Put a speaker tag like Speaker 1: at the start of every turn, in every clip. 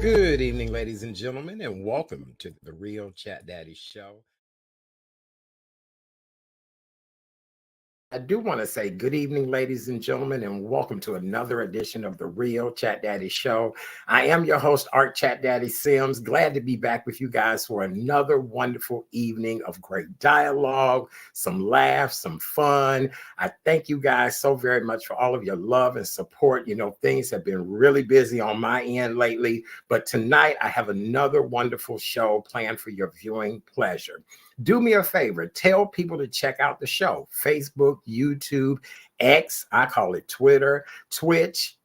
Speaker 1: Good evening, ladies and gentlemen, and welcome to the Real Chat Daddy Show. I do want to say good evening, ladies and gentlemen, and welcome to another edition of the Real Chat Daddy Show. I am your host, Art Chat Daddy Sims. Glad to be back with you guys for another wonderful evening of great dialogue, some laughs, some fun. I thank you guys so very much for all of your love and support. You know, things have been really busy on my end lately, but tonight I have another wonderful show planned for your viewing pleasure. Do me a favor, tell people to check out the show. Facebook, YouTube, X, I call it Twitter, Twitch.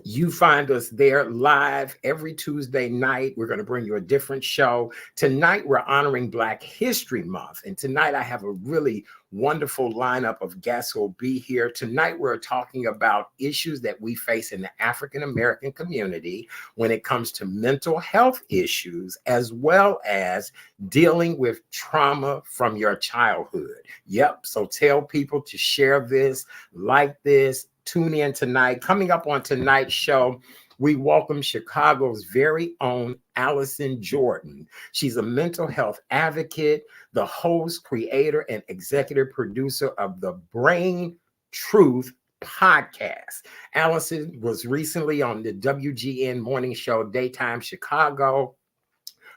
Speaker 1: You find us there live every Tuesday night. We're going to bring you a different show. Tonight, we're honoring Black History Month. And tonight, I have a really wonderful lineup of guests who will be here. Tonight, we're talking about issues that we face in the African-American community when it comes to mental health issues, as well as dealing with trauma from your childhood. Yep. So tell people to share this, like this. Tune in tonight. Coming up on tonight's show, we welcome Chicago's very own Allison Jordan. She's a mental health advocate, the host, creator, and executive producer of the Brain Truth podcast. Allison was recently on the WGN morning show, Daytime Chicago.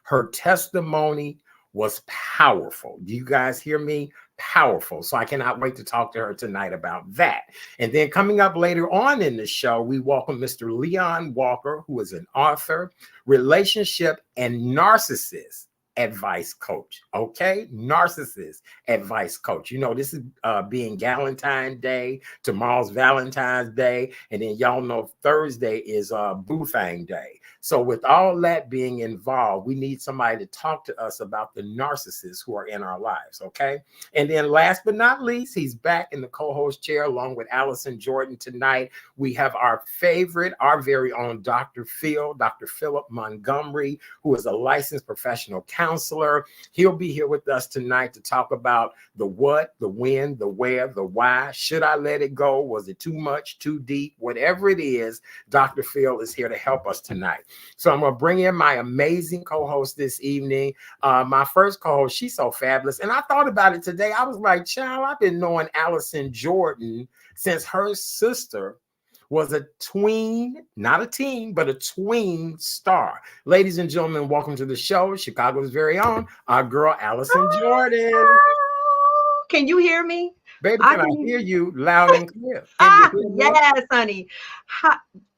Speaker 1: Her testimony was powerful. Do you guys hear me? Powerful. So I cannot wait to talk to her tonight about that. And then coming up later on in the show, we welcome Mr. Leon Walker, who is an author, relationship and narcissist advice coach. Okay, narcissist advice coach. You know, this is being Galentine's Day. Tomorrow's Valentine's Day, and then y'all know Thursday is Boo Thang Day. So with all that being involved, we need somebody to talk to us about the narcissists who are in our lives. Okay, and then last but not least, he's back in the co-host chair along with Allison Jordan tonight. We have our favorite, our very own Dr. Philip Montgomery, who is a licensed professional counselor. He'll be here with us tonight to talk about the what, the when, the where, the why. Should I let it go? Was it too much, too deep? Whatever it is, Dr. Phil is here to help us tonight. So I'm going to bring in my amazing co-host this evening. My first co-host, she's so fabulous. And I thought about it today. I was like, child, I've been knowing Allison Jordan since her sister was a tween, not a teen, but a tween star. Ladies and gentlemen, welcome to the show. Chicago's very own, our girl, Allison Jordan.
Speaker 2: Can you hear me?
Speaker 1: Baby, can I hear you loud and clear?
Speaker 2: Yes, honey.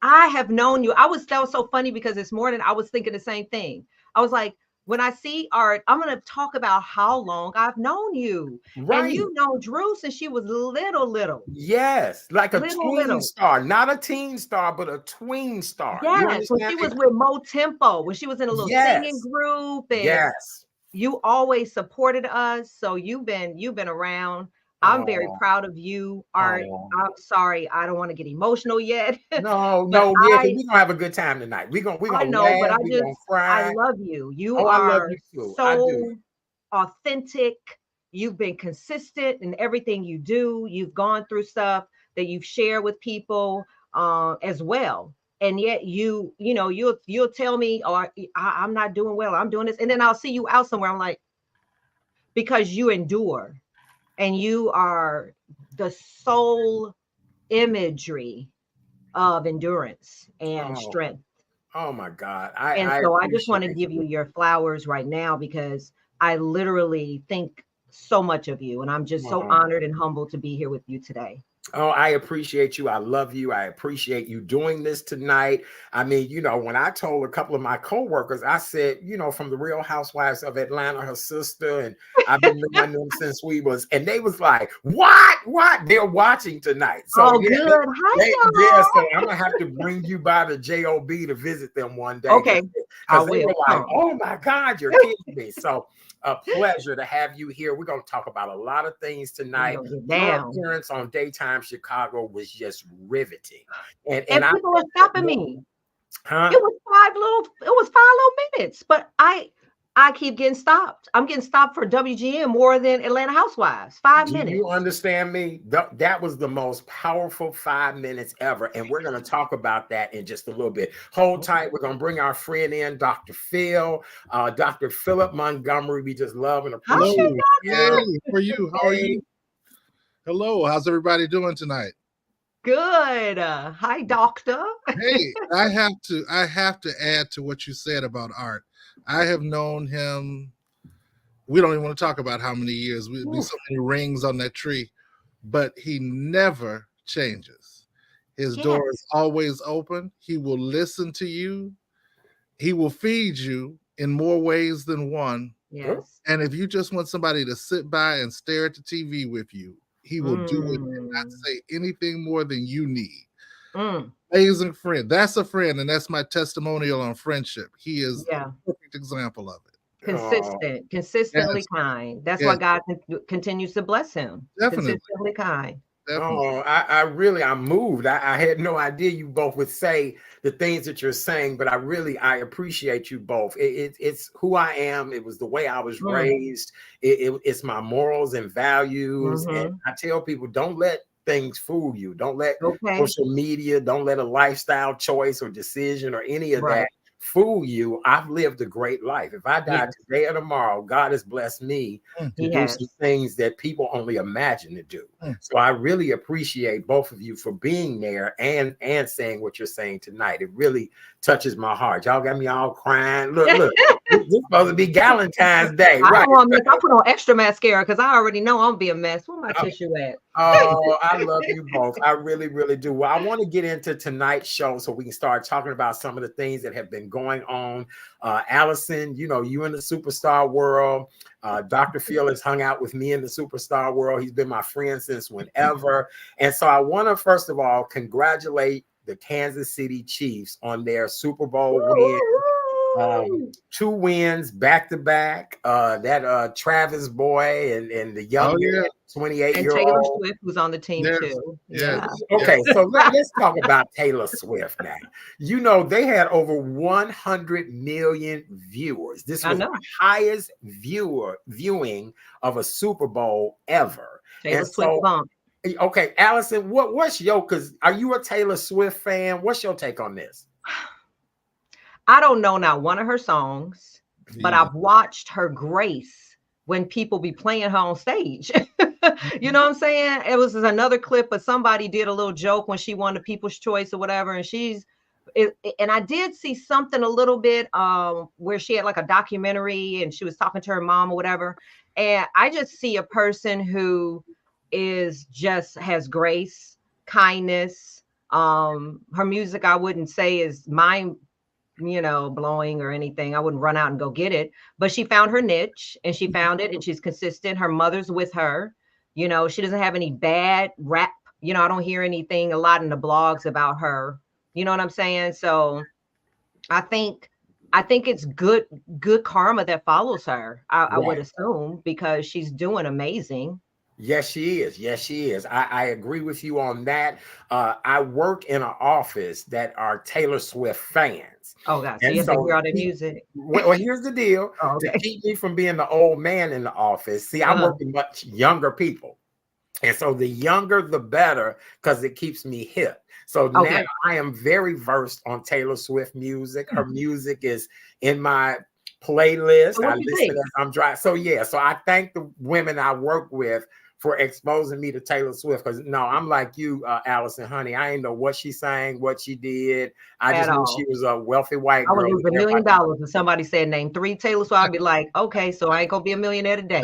Speaker 2: I have known you. That was so funny because this morning I was thinking the same thing. I was like, when I see Art, I'm going to talk about how long I've known you. Right. And you've known Drew since she was little.
Speaker 1: Yes, like a tween star, not a teen star, but a tween star.
Speaker 2: Yes, when she was with Mo Tempo, when she was in a little singing group. And you always supported us. So you've been around. I'm very proud of you, Art. I'm sorry, I don't want to get emotional yet.
Speaker 1: No, we're gonna have a good time tonight. We're gonna laugh, we're gonna cry.
Speaker 2: I love you. You are so authentic. You've been consistent in everything you do. You've gone through stuff that you've shared with people as well. And yet you'll tell me, oh, I'm not doing well. I'm doing this, and then I'll see you out somewhere. I'm like, because you endure. And you are the sole imagery of endurance and strength.
Speaker 1: Oh my God.
Speaker 2: So I just want to give you your flowers right now because I literally think so much of you. And I'm just so honored and humbled to be here with you today.
Speaker 1: Oh, I appreciate you. I love you. I appreciate you doing this tonight. I mean, you know, when I told a couple of my coworkers, I said, you know, from the Real Housewives of Atlanta, her sister, and I've been knowing them since and they was like, what? They're watching tonight. So
Speaker 2: good.
Speaker 1: So I'm gonna have to bring you by the JOB to visit them one day.
Speaker 2: Okay.
Speaker 1: Because they were like, oh my God, you're kidding me. So a pleasure to have you here. We're going to talk about a lot of things tonight. Your appearance on Daytime Chicago was just riveting.
Speaker 2: And people were stopping me. Huh? It was 5 little minutes. But I keep getting stopped. I'm getting stopped for WGN more than Atlanta Housewives. 5
Speaker 1: Do
Speaker 2: minutes.
Speaker 1: you understand me? That was the most powerful 5 minutes ever. And we're going to talk about that in just a little bit. Hold tight. We're going to bring our friend in, Dr. Phil, Dr. Philip Montgomery. We just love and appreciate
Speaker 3: you.
Speaker 1: him.
Speaker 3: Hey, for you. How are you? Hello. How's everybody doing tonight?
Speaker 2: Good. Hi, doctor.
Speaker 3: Hey, I have to add to what you said about Art. I have known him. We don't even want to talk about how many years. We'd be so many rings on that tree, but he never changes. His door is always open. He will listen to you. He will feed you in more ways than one.
Speaker 2: Yes.
Speaker 3: And if you just want somebody to sit by and stare at the TV with you, he will do it and not say anything more than you need. Amazing friend. That's a friend, and that's my testimonial on friendship. He is a perfect example of it.
Speaker 2: Consistently kind. That's why God continues to bless him.
Speaker 3: Definitely.
Speaker 2: Consistently kind.
Speaker 3: Definitely.
Speaker 1: Oh, I'm moved. I had no idea you both would say the things that you're saying, but I appreciate you both. It's who I am. It was the way I was raised. It's my morals and values. And I tell people, don't let things fool you. Don't let social media, don't let a lifestyle choice or decision or any of that fool you. I've lived a great life. If I die today or tomorrow, God has blessed me to do some things that people only imagine to do. So I really appreciate both of you for being there and saying what you're saying tonight. It really touches my heart. Y'all got me all crying. Look, this is supposed to be Valentine's Day, right?
Speaker 2: I put on extra mascara because I already know I'm gonna be a mess. Where my tissue at?
Speaker 1: Oh, I love you both. I really, really do. Well, I want to get into tonight's show so we can start talking about some of the things that have been going on. Allison, you in the superstar world. Dr. Phil has hung out with me in the superstar world. He's been my friend since whenever. And so I want to, first of all, congratulate the Kansas City Chiefs on their Super Bowl win. 2 wins back to back. That Travis boy and the young 28-year-old
Speaker 2: Taylor Swift was on the team too.
Speaker 1: Okay, so let's talk about Taylor Swift now. They had over 100 million viewers. This was the highest viewing of a Super Bowl ever.
Speaker 2: Taylor Swift bump.
Speaker 1: Okay, Allison, what's because are you a Taylor Swift fan? What's your take on this?
Speaker 2: I don't know not one of her songs, but I've watched her grace when people be playing her on stage. You know what I'm saying? It was another clip, but somebody did a little joke when she won the People's Choice or whatever, and and I did see something a little bit where she had like a documentary and she was talking to her mom or whatever, and I just see a person who has grace, kindness. Her music I wouldn't say is mind blowing or anything. I wouldn't run out and go get it, but she found her niche and she found it and she's consistent. Her mother's with her. She doesn't have any bad rap. I don't hear anything a lot in the blogs about her. You know what I'm saying? So I think it's good karma that follows her. I would assume, because she's doing amazing.
Speaker 1: Yes, she is. Yes, she is. I agree with you on that. I work in an office that are Taylor Swift fans.
Speaker 2: Oh, God. So you have to hear all the music.
Speaker 1: Well, here's the deal. To keep me from being the old man in the office, see, I work with much younger people. And so the younger, the better, because it keeps me hip. So now I am very versed on Taylor Swift music. Her music is in my playlist. I listen as I'm driving. So I thank the women I work with for exposing me to Taylor Swift. Because I'm like you, Allison, honey. I ain't know what she sang, what she did. I just knew she was a wealthy white girl.
Speaker 2: I would lose $1 million if somebody said name 3 Taylor Swift. I'd be like, okay, so I ain't gonna be a millionaire today.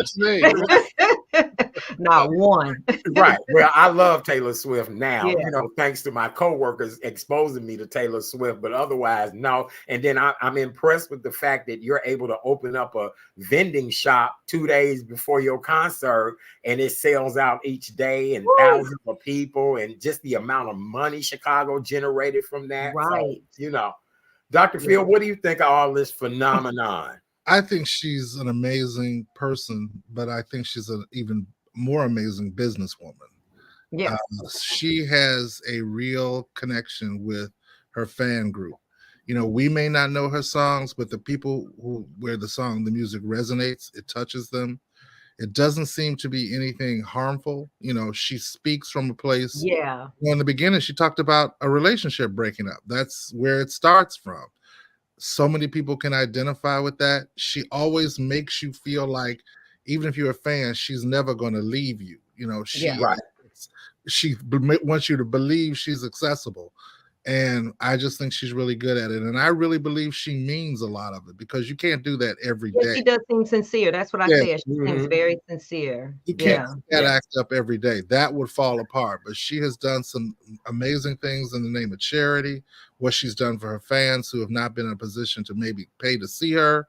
Speaker 2: Not one.
Speaker 1: Right. Well, I love Taylor Swift now, thanks to my coworkers exposing me to Taylor Swift, but otherwise, no. And then I'm impressed with the fact that you're able to open up a vending shop 2 days before your concert, and it sells out each day, and thousands of people, and just the amount of money Chicago generated from that.
Speaker 2: Right.
Speaker 1: So, Dr. Phil, what do you think of all this phenomenon?
Speaker 3: I think she's an amazing person, but I think she's an even more amazing businesswoman.
Speaker 2: Yeah.
Speaker 3: She has a real connection with her fan group. You know, we may not know her songs, but the people where the music resonates, it touches them. It doesn't seem to be anything harmful. You know, she speaks from a place.
Speaker 2: Yeah.
Speaker 3: Well, in the beginning, she talked about a relationship breaking up. That's where it starts from. So many people can identify with that. She always makes you feel like, even if you're a fan, she's never going to leave you. You know, she wants you to believe she's accessible. And I just think she's really good at it. And I really believe she means a lot of it, because you can't do that every day.
Speaker 2: She does seem sincere. That's what I said. She seems very sincere.
Speaker 3: You can't act up every day. That would fall apart. But she has done some amazing things in the name of charity, what she's done for her fans who have not been in a position to maybe pay to see her,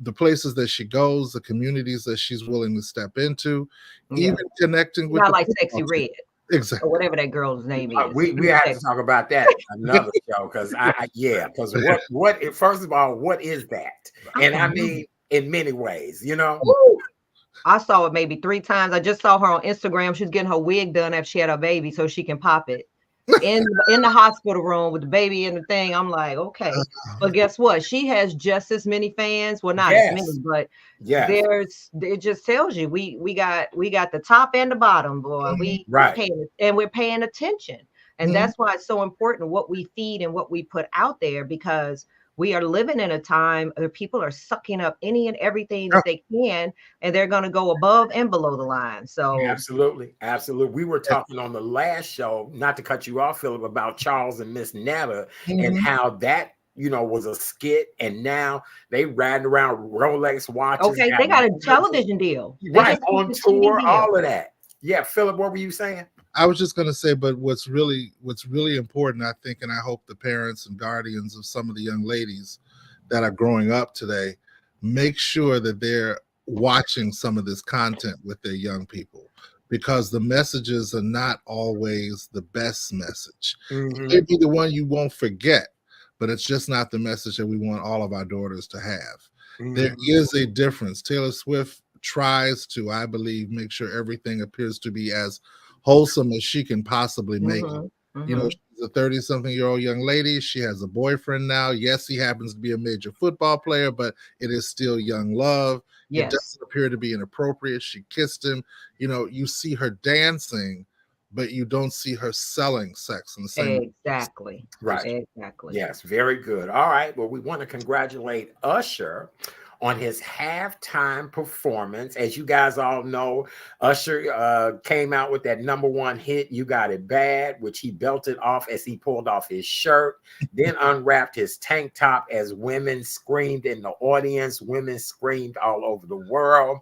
Speaker 3: the places that she goes, the communities that she's willing to step into, even connecting with
Speaker 2: not like Sexy Red.
Speaker 3: Exactly.
Speaker 2: Or whatever that girl's name is.
Speaker 1: We have to talk about that another show, because because what first of all, what is that? And I mean, in many ways, you know.
Speaker 2: I saw it maybe 3 times. I just saw her on Instagram. She's getting her wig done after she had her baby so she can pop it in the hospital room with the baby and the thing. I'm like, okay. But guess what? She has just as many fans. Well, not as many, but it just tells you we got the top and the bottom, boy. We're paying attention. And that's why it's so important what we feed and what we put out there, because we are living in a time where people are sucking up any and everything that they can, and they're going to go above and below the line. So
Speaker 1: absolutely. We were talking on the last show, not to cut you off, Philip, about Charles and Miss Netta and how that, you know, was a skit, and now they riding around Rolex watches.
Speaker 2: Okay, they got a television deal.
Speaker 1: Right, on tour, all of that. Yeah, Philip, what were you saying?
Speaker 3: I was just going to say, but what's really important, I think, and I hope the parents and guardians of some of the young ladies that are growing up today make sure that they're watching some of this content with their young people, because the messages are not always the best message. It may be the one you won't forget, but it's just not the message that we want all of our daughters to have. There is a difference. Taylor Swift tries to, I believe, make sure everything appears to be as wholesome as she can possibly make it. You know, she's a 30-something-year-old young lady. She has a boyfriend now. Yes, he happens to be a major football player, but it is still young love. It doesn't appear to be inappropriate. She kissed him. You know, you see her dancing, but you don't see her selling sex in the same
Speaker 2: Exactly.
Speaker 1: Right.
Speaker 2: Exactly.
Speaker 1: Yes, very good. All right. Well, we want to congratulate Usher on his halftime performance. As you guys all know, Usher came out with that #1 hit, You Got It Bad, which he belted off as he pulled off his shirt, then unwrapped his tank top as women screamed in the audience. Women screamed all over the world.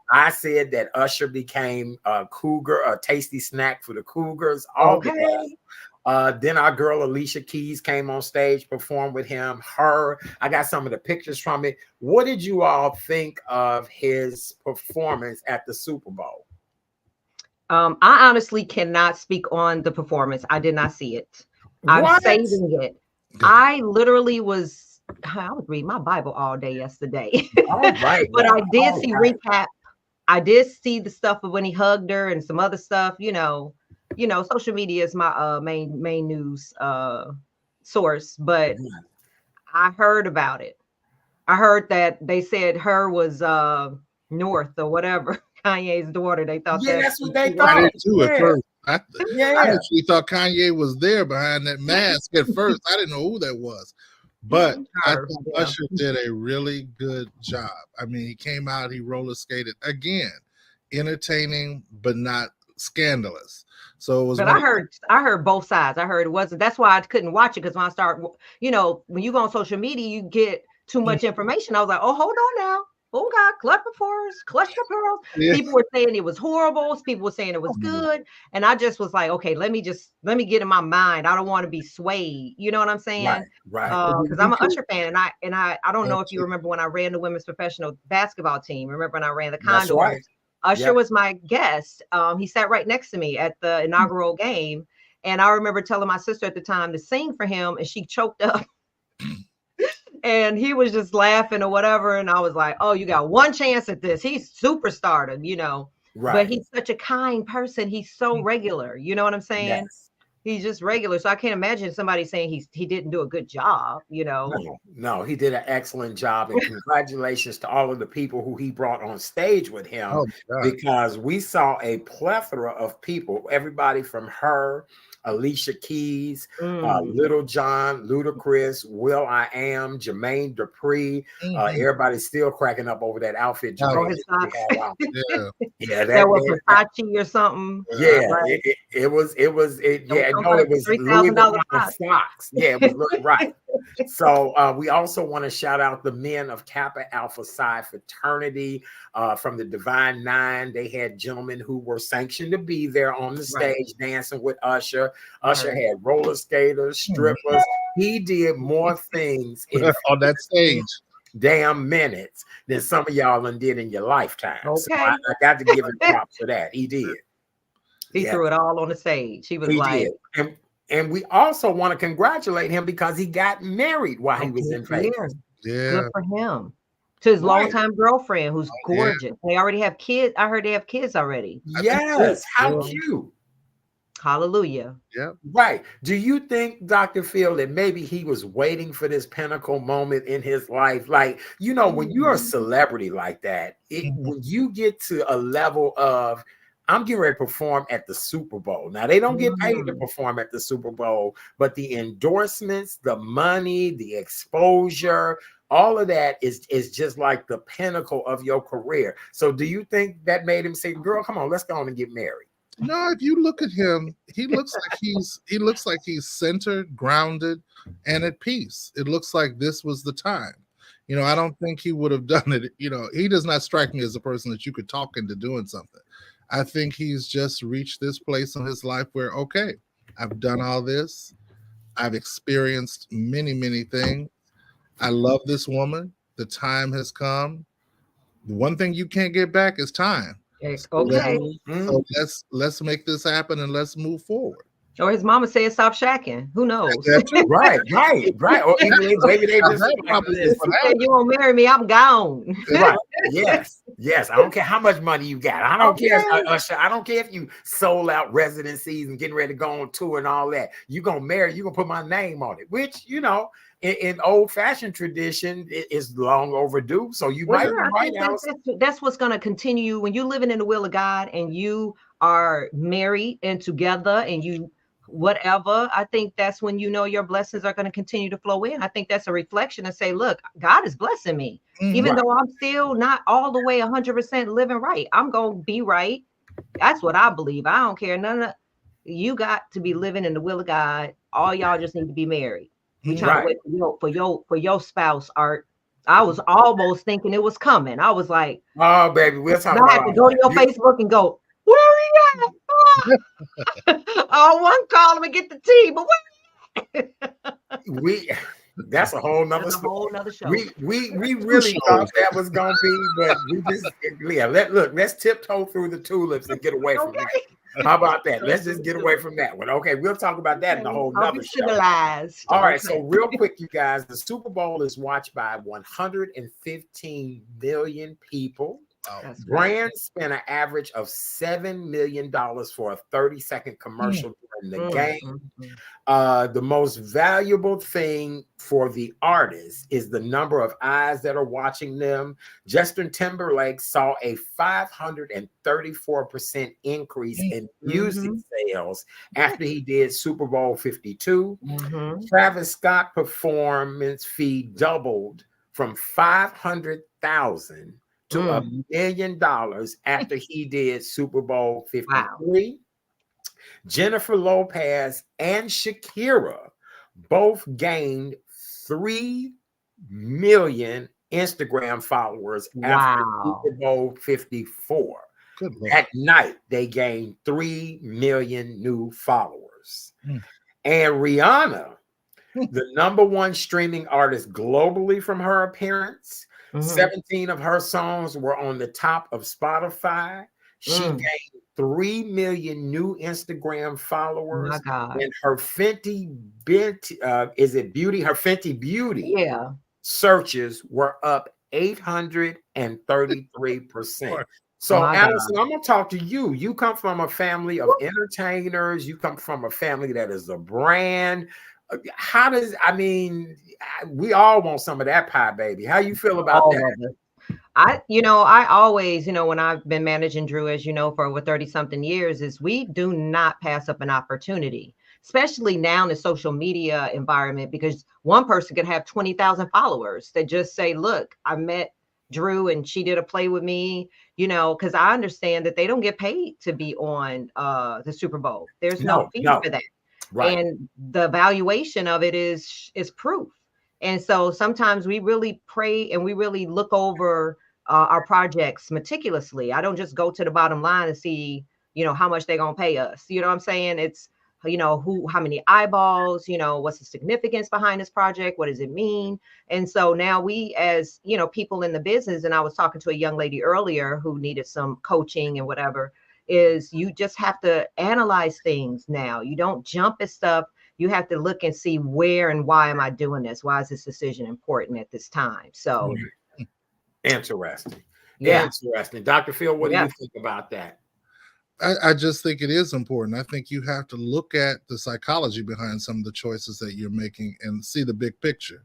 Speaker 1: I said that Usher became a cougar, a tasty snack for the Cougars. Then our girl Alicia Keys came on stage, performed with him. I got some of the pictures from it. What did you all think of his performance at the Super Bowl?
Speaker 2: I honestly cannot speak on the performance. I did not see it. I'm saving it. I literally I was reading my Bible all day yesterday. But I did see recap. I did see the stuff of when he hugged her and some other stuff, you know, social media is my main news source, but I heard about it. I heard that they said her was North or whatever, Kanye's daughter. They thought
Speaker 1: that's what they thought.
Speaker 3: I did too at first. I actually thought Kanye was there behind that mask at first. I didn't know who that was. But I thought Usher did a really good job. I mean, he came out, he roller skated again, entertaining, but not scandalous. So it was.
Speaker 2: But I heard both sides. I heard it wasn't. That's why I couldn't watch it, because when I start, when you go on social media, you get too much information. I was like, oh, hold on now. Oh God, clutch your pearls. Yeah. People were saying it was horrible. People were saying it was good, and I just was like, okay, let me get in my mind. I don't want to be swayed. You know what I'm saying?
Speaker 1: Right.
Speaker 2: Because I'm an Usher fan, and I don't know if you remember when I ran the women's professional basketball team. Remember when I ran the Condors? That's right. Usher was my guest. He sat right next to me at the inaugural game, and I remember telling my sister at the time to sing for him, and she choked up. And he was just laughing or whatever. And I was like, oh, you got one chance at this. He's superstar, Right. But he's such a kind person. He's so regular. You know what I'm saying? He's just regular. So I can't imagine somebody saying he didn't do a good job, you know.
Speaker 1: No, he did an excellent job. And congratulations to all of the people who he brought on stage with him, because we saw a plethora of people, everybody from her, Alicia Keys, Little John, Ludacris, Will I Am, Jermaine Dupri. Everybody's still cracking up over that outfit.
Speaker 2: Yeah,
Speaker 1: that
Speaker 2: was Versace or something.
Speaker 1: Yeah, it was Louis Vuitton socks. Yeah, it was right. So we also want to shout out the men of Kappa Alpha Psi fraternity from the Divine Nine. They had gentlemen who were sanctioned to be there on the stage dancing with Usher. Usher had roller skaters, strippers. He did more things
Speaker 3: on that stage
Speaker 1: damn minutes than some of y'all did in your lifetime. So I got to give him props for that. He did.
Speaker 2: He threw it all on the stage. He was
Speaker 1: did. And we also want to congratulate him because he got married while he was in Vegas.
Speaker 3: Yeah.
Speaker 2: Good for him. To his longtime girlfriend, who's gorgeous. Yeah. They already have kids. I heard they have kids already.
Speaker 1: Yes. How cute.
Speaker 2: Hallelujah.
Speaker 3: Yeah.
Speaker 1: Right. Do you think, Dr. Phil, that maybe he was waiting for this pinnacle moment in his life? Like, you know, when you're a celebrity like that, when you get to a level of, I'm getting ready to perform at the Super Bowl. Now, they don't get paid to perform at the Super Bowl, but the endorsements, the money, the exposure, all of that is just like the pinnacle of your career. So do you think that made him say, girl, come on, let's go on and get married?
Speaker 3: No, if you look at him, he looks like he's centered, grounded, and at peace. It looks like this was the time. You know, I don't think he would have done it. You know, he does not strike me as a person that you could talk into doing something. I think he's just reached this place in his life where, okay, I've done all this. I've experienced many, many things. I love this woman. The time has come. The one thing you can't get back is time.
Speaker 2: Okay.
Speaker 3: So let's make this happen and let's move forward.
Speaker 2: Or his mama said stop shacking. Who knows?
Speaker 1: Right. Or even maybe they just
Speaker 2: you won't marry me, I'm gone.
Speaker 1: Right. Yes. I don't care how much money you got. I don't care, Usher. I don't care if you sold out residencies and getting ready to go on tour and all that. You're gonna marry, you're gonna put my name on it, which, you know, in old-fashioned tradition, it is long overdue. So you might be right now.
Speaker 2: That's what's going to continue when you're living in the will of God and you are married and together and you whatever. I think that's when you know your blessings are going to continue to flow in. I think that's a reflection and say, look, God is blessing me, even though I'm still not all the way 100% living right. I'm going to be right. That's what I believe. I don't care. You got to be living in the will of God. All y'all just need to be married. You trying to wait for your spouse, Art. I was almost thinking it was coming. I was like,
Speaker 1: "Oh, baby, we'll talk about."
Speaker 2: I have to go to your Facebook and go, "Where are you at?" I want to call him and get the tea, but where?
Speaker 1: That's a whole nother
Speaker 2: show.
Speaker 1: We really thought that was gonna be, but we just let's tiptoe through the tulips and get away from that. How about that? Let's just get away from that one. Okay, we'll talk about that in a whole nother show. All right, so real quick, you guys, the Super Bowl is watched by 115 million people. Brands spent an average of $7 million for a 30-second commercial during the game. The most valuable thing for the artist is the number of eyes that are watching them. Justin Timberlake saw a 534% increase in music sales after he did Super Bowl 52. Travis Scott performance fee doubled from $500,000 to $1 million after he did Super Bowl 53. Wow. Jennifer Lopez and Shakira both gained 3 million Instagram followers after Super Bowl 54. At night, they gained 3 million new followers. And Rihanna, the #1 streaming artist globally from her appearance, 17 of her songs were on the top of Spotify. She gained 3 million new Instagram followers. And her Fenty Beauty searches were up 833%. So,
Speaker 2: My
Speaker 1: Allison,
Speaker 2: God.
Speaker 1: I'm gonna talk to you. You come from a family of entertainers. You come from a family that is a brand. How does? I mean, we all want some of that pie, baby. How you feel about
Speaker 2: All
Speaker 1: that?
Speaker 2: of us. I always, when I've been managing Drew, as you know, for over 30 something years, is we do not pass up an opportunity, especially now in the social media environment, because one person could have 20,000 followers that just say, look, I met Drew and she did a play with me, because I understand that they don't get paid to be on the Super Bowl. There's no fee
Speaker 1: No,
Speaker 2: for that.
Speaker 1: right.
Speaker 2: And the valuation of it is proof. And so sometimes we really pray and we really look over our projects meticulously. I don't just go to the bottom line and see, how much they're going to pay us. You know what I'm saying? It's, how many eyeballs, what's the significance behind this project? What does it mean? And so now we, as, people in the business, and I was talking to a young lady earlier who needed some coaching and whatever, is you just have to analyze things now. You don't jump at stuff. You have to look and see where and why am I doing this? Why is this decision important at this time? So
Speaker 1: interesting.
Speaker 2: Yeah.
Speaker 1: Interesting. Dr. Phil, what do
Speaker 2: Yeah.
Speaker 1: you think about that?
Speaker 3: I just think it is important. I think you have to look at the psychology behind some of the choices that you're making and see the big picture.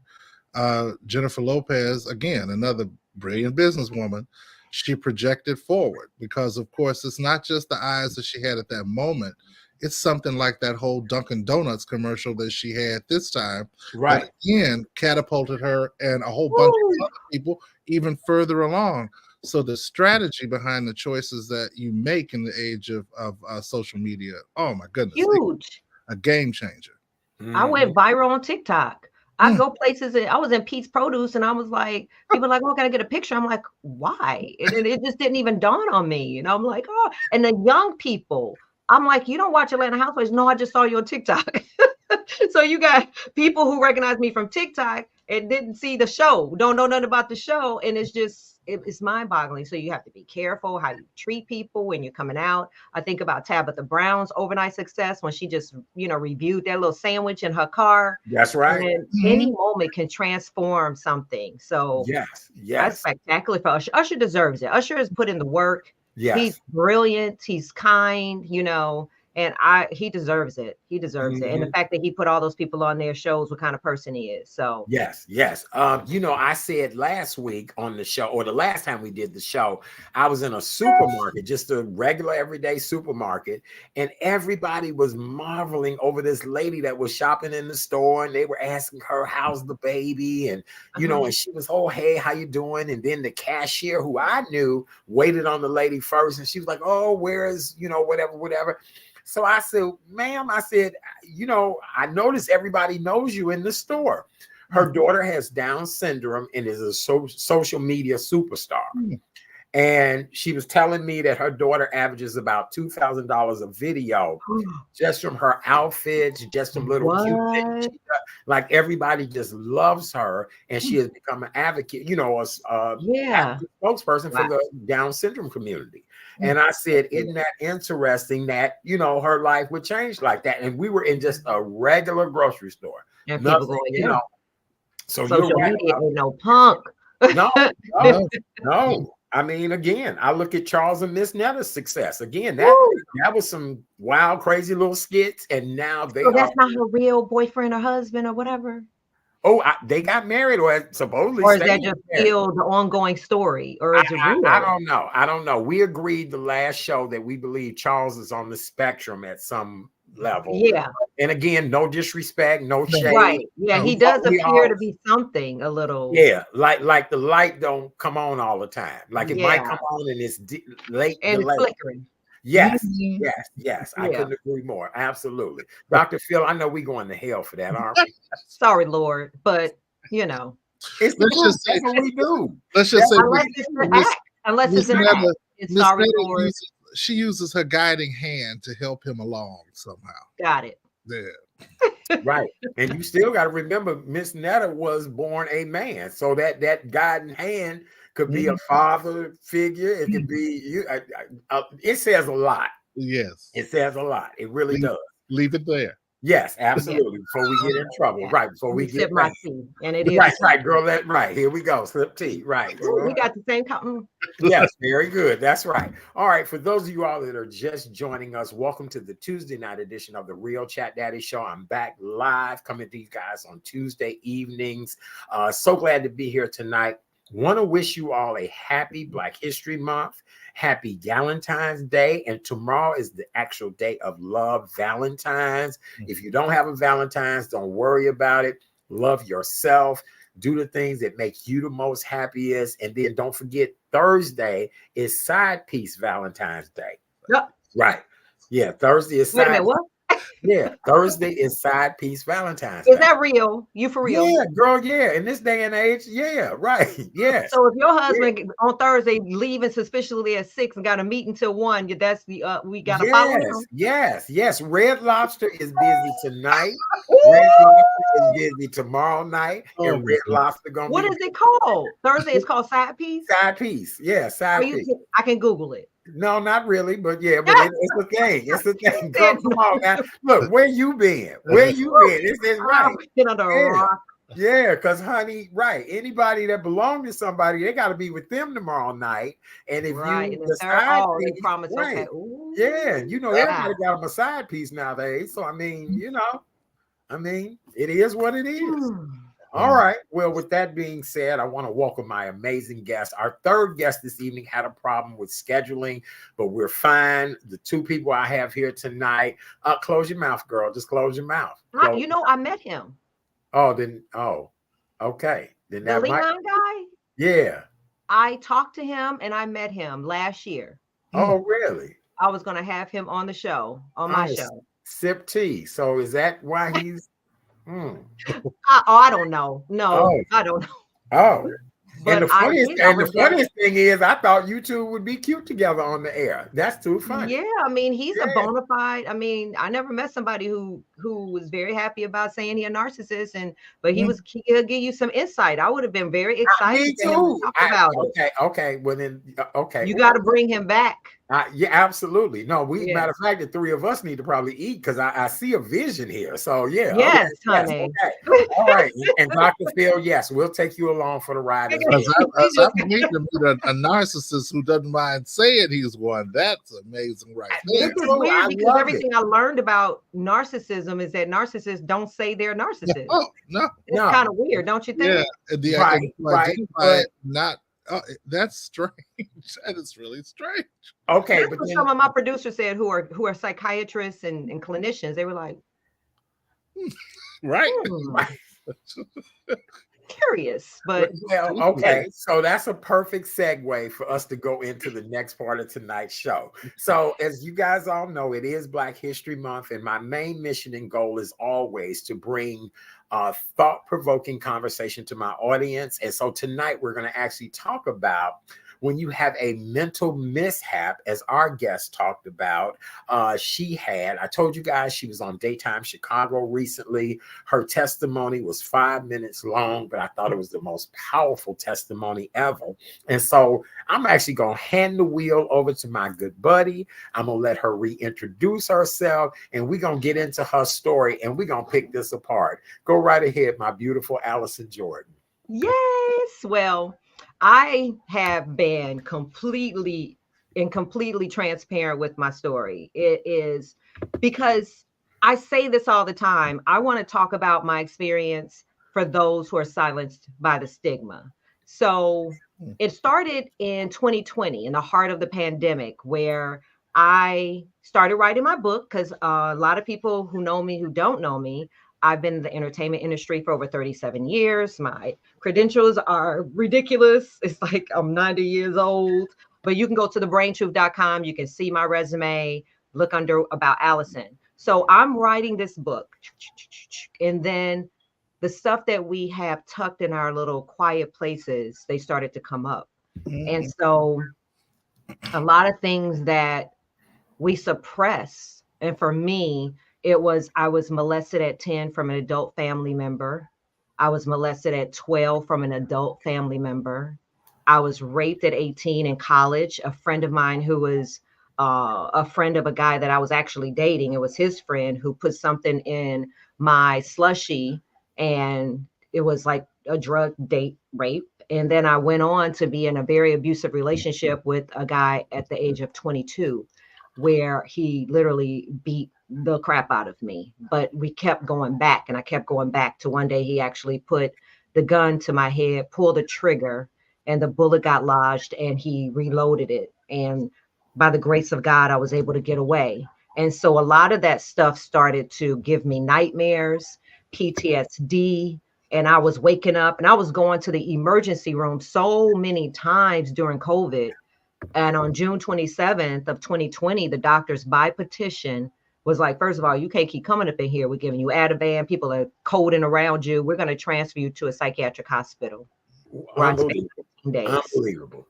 Speaker 3: Jennifer Lopez, again, another brilliant businesswoman, she projected forward because, of course, it's not just the eyes that she had at that moment. It's something like that whole Dunkin' Donuts commercial that she had this time,
Speaker 1: Right.
Speaker 3: that again catapulted her and a whole bunch of other people even further along. So the strategy behind the choices that you make in the age of social media, oh my goodness,
Speaker 2: huge,
Speaker 3: a game changer.
Speaker 2: I went viral on TikTok. I go places, and I was in Pete's Produce, and I was like, people are like, oh, can I get a picture? I'm like, why? And it just didn't even dawn on me. I'm like, oh, and the young people, I'm like, you don't watch Atlanta Housewives? No, I just saw you on TikTok. So you got people who recognize me from TikTok and didn't see the show, don't know nothing about the show. And it's just, it's mind boggling. So you have to be careful how you treat people when you're coming out. I think about Tabitha Brown's overnight success when she just, reviewed that little sandwich in her car.
Speaker 1: That's right.
Speaker 2: And any moment can transform something. So
Speaker 1: yes,
Speaker 2: that's spectacular for Usher. Usher deserves it. Usher has put in the work.
Speaker 1: Yes.
Speaker 2: He's brilliant. He's kind, and he deserves it. He deserves it. And the fact that he put all those people on there shows what kind of person he is. So
Speaker 1: yes. I said last week on the show, or the last time we did the show, I was in a supermarket, just a regular everyday supermarket, and everybody was marveling over this lady that was shopping in the store, and they were asking her, how's the baby? And and she was, oh, hey, how you doing? And then the cashier, who I knew, waited on the lady first, and she was like, oh, where is, whatever. So I said, ma'am, I noticed everybody knows you in the store. Her daughter has Down syndrome and is a social media superstar. And she was telling me that her daughter averages about $2,000 a video just from her outfits, just some little cute things. Like everybody just loves her, and she has become an advocate, a spokesperson for the Down syndrome community. And I said, isn't that interesting that, her life would change like that? And we were in just a regular grocery store.
Speaker 2: And people go,
Speaker 1: So
Speaker 2: social
Speaker 1: you're right.
Speaker 2: Media ain't no punk.
Speaker 1: No. I mean, again, I look at Charles and Miss Netta's success. Again, that was some wild, crazy little skits, and now
Speaker 2: that's not her real boyfriend or husband or whatever.
Speaker 1: Oh, they got married, or supposedly.
Speaker 2: Or is that just still the ongoing story, or is it real?
Speaker 1: I don't know. We agreed the last show that we believe Charles is on the spectrum at some level.
Speaker 2: Yeah.
Speaker 1: And again, no disrespect, no shade.
Speaker 2: Right. Yeah, he does appear to be something a little.
Speaker 1: Yeah, like the light don't come on all the time. Like it might come on and it's late
Speaker 2: and flickering.
Speaker 1: Yes. I couldn't agree more. Absolutely. Dr. Phil, I know we're going to hell for that, aren't we?
Speaker 2: Sorry, Lord, but
Speaker 1: it's that's what we do.
Speaker 3: Let's just say
Speaker 2: unless it's an act. It's sorry, Lord.
Speaker 3: She uses her guiding hand to help him along somehow.
Speaker 2: Got it.
Speaker 3: Yeah.
Speaker 1: Right. And you still got to remember, Miss Netta was born a man. So that guiding hand could be a father figure. It could be you. It says a lot.
Speaker 3: Yes.
Speaker 1: It says a lot. It really does.
Speaker 3: Leave it there.
Speaker 1: Yes, absolutely. Before we get in trouble,
Speaker 2: Yeah.
Speaker 1: right? Before we get
Speaker 2: my tea, and it is
Speaker 1: right, girl. Right. Here we go. Slip tea. Right.
Speaker 2: Ooh, we got the same
Speaker 1: Yes, very good. That's right. All right. For those of you all that are just joining us, welcome to the Tuesday night edition of the Real Chat Daddy Show. I'm back live coming to you guys on Tuesday evenings. So glad to be here tonight. Want to wish you all a happy Black History Month, happy Valentine's Day, and tomorrow is the actual day of Love Valentine's. If you don't have a Valentine's, don't worry about it. Love yourself. Do the things that make you the most happiest. And then don't forget, Thursday is Side Piece Valentine's Day.
Speaker 2: Yep.
Speaker 1: Right. Yeah, Thursday is
Speaker 2: Wait a minute, what?
Speaker 1: Yeah, Thursday is Side Piece Valentine's Day.
Speaker 2: Is that real? You for real?
Speaker 1: Yeah, girl, yeah. In this day and age, yeah, right. Yes.
Speaker 2: So if your husband on Thursday leaving suspiciously at 6 and got a meeting till 1, that's the we gotta follow him.
Speaker 1: Yes. Red Lobster is busy tonight. Red Lobster is busy tomorrow night. And Red Lobster gonna
Speaker 2: What is it called? Thursday is called Side Piece?
Speaker 1: Side Piece. Yeah, Side Piece.
Speaker 2: I can Google it.
Speaker 1: No, not really, but yeah, but it's a thing. It's a thing. Girl, come on now. Look, where you been? Where you been? This is right. Yeah, because honey, right. Anybody that belongs to somebody, they got to be with them tomorrow night. And if you decide,
Speaker 2: they promise,
Speaker 1: right.
Speaker 2: Okay. Ooh,
Speaker 1: yeah, you know, everybody got a side piece nowadays. So I mean, you know, it is what it is. All right. Well, with that being said, I want to welcome my amazing guest. Our third guest this evening had a problem with scheduling, but we're fine. The two people I have here tonight, close your mouth, girl. Just close your mouth.
Speaker 2: You know, I met him.
Speaker 1: Okay. Then
Speaker 2: the Leon guy?
Speaker 1: Yeah.
Speaker 2: I talked to him and I met him last year.
Speaker 1: Oh, really?
Speaker 2: I was going to have him on the show, on my show.
Speaker 1: Sip tea. So is that why he's...
Speaker 2: I don't know. No, I don't know.
Speaker 1: Oh. But and the funniest thing is, I thought you two would be cute together on the air. That's too funny.
Speaker 2: Yeah, I mean, he's a bona fide. I mean, I never met somebody who was very happy about saying he a narcissist, but he'll give you some insight. I would have been very excited.
Speaker 1: Me too. Okay. Well then, okay.
Speaker 2: You got to bring him back.
Speaker 1: Yeah, absolutely. No, matter of fact, the three of us need to probably eat because I see a vision here. So yeah.
Speaker 2: Yes, honey.
Speaker 1: Okay. All right. And Dr. Phil, yes, we'll take you along for the ride.
Speaker 3: I need to meet a narcissist who doesn't mind saying he's one. That's amazing, right?
Speaker 2: This is weird because everything I learned about narcissism is that narcissists don't say they're narcissists.
Speaker 3: No.
Speaker 2: It's kind of weird, don't you think?
Speaker 3: Yeah. Right. Not. Oh, that's strange. That is really strange.
Speaker 1: Okay,
Speaker 2: that's what some of my producers said who are psychiatrists and clinicians. They were like,
Speaker 3: right.
Speaker 2: Curious, but
Speaker 1: well, okay. So that's a perfect segue for us to go into the next part of tonight's show. So, as you guys all know, it is Black History Month, and my main mission and goal is always to bring thought-provoking conversation to my audience. And so tonight we're going to actually talk about when you have a mental mishap, as our guest talked about. I told you guys she was on Daytime Chicago recently. Her testimony was 5 minutes long, but I thought it was the most powerful testimony ever. And so I'm actually going to hand the wheel over to my good buddy. I'm going to let her reintroduce herself, and we're going to get into her story, and we're going to pick this apart. Go right ahead, my beautiful Allison Jordan.
Speaker 2: Yes. Well, I have been completely transparent with my story. It is because I say this all the time. I want to talk about my experience for those who are silenced by the stigma. So it started in 2020, in the heart of the pandemic, where I started writing my book because a lot of people who know me, who don't know me, I've been in the entertainment industry for over 37 years. My credentials are ridiculous. It's like I'm 90 years old, but you can go to thebraintruth.com. You can see my resume, look under about Allison. So I'm writing this book, and then the stuff that we have tucked in our little quiet places, they started to come up. And so a lot of things that we suppress, and for me, I was molested at 10 from an adult family member. I was molested at 12 from an adult family member. I was raped at 18 in college. A friend of mine who was a friend of a guy that I was actually dating. It was his friend who put something in my slushy, and it was like a drug date rape. And then I went on to be in a very abusive relationship with a guy at the age of 22, where he literally beat the crap out of me. But we kept going back, and I kept going back to one day he actually put the gun to my head, pulled the trigger, and the bullet got lodged, and he reloaded it. And by the grace of God, I was able to get away. And so a lot of that stuff started to give me nightmares, PTSD, and I was waking up and I was going to the emergency room so many times during COVID. And on June 27th of 2020, the doctors by petition was like, first of all, you can't keep coming up in here. We're giving you Ativan. People are coding around you. We're going to transfer you to a psychiatric hospital.
Speaker 1: Unbelievable. 15 days. Unbelievable.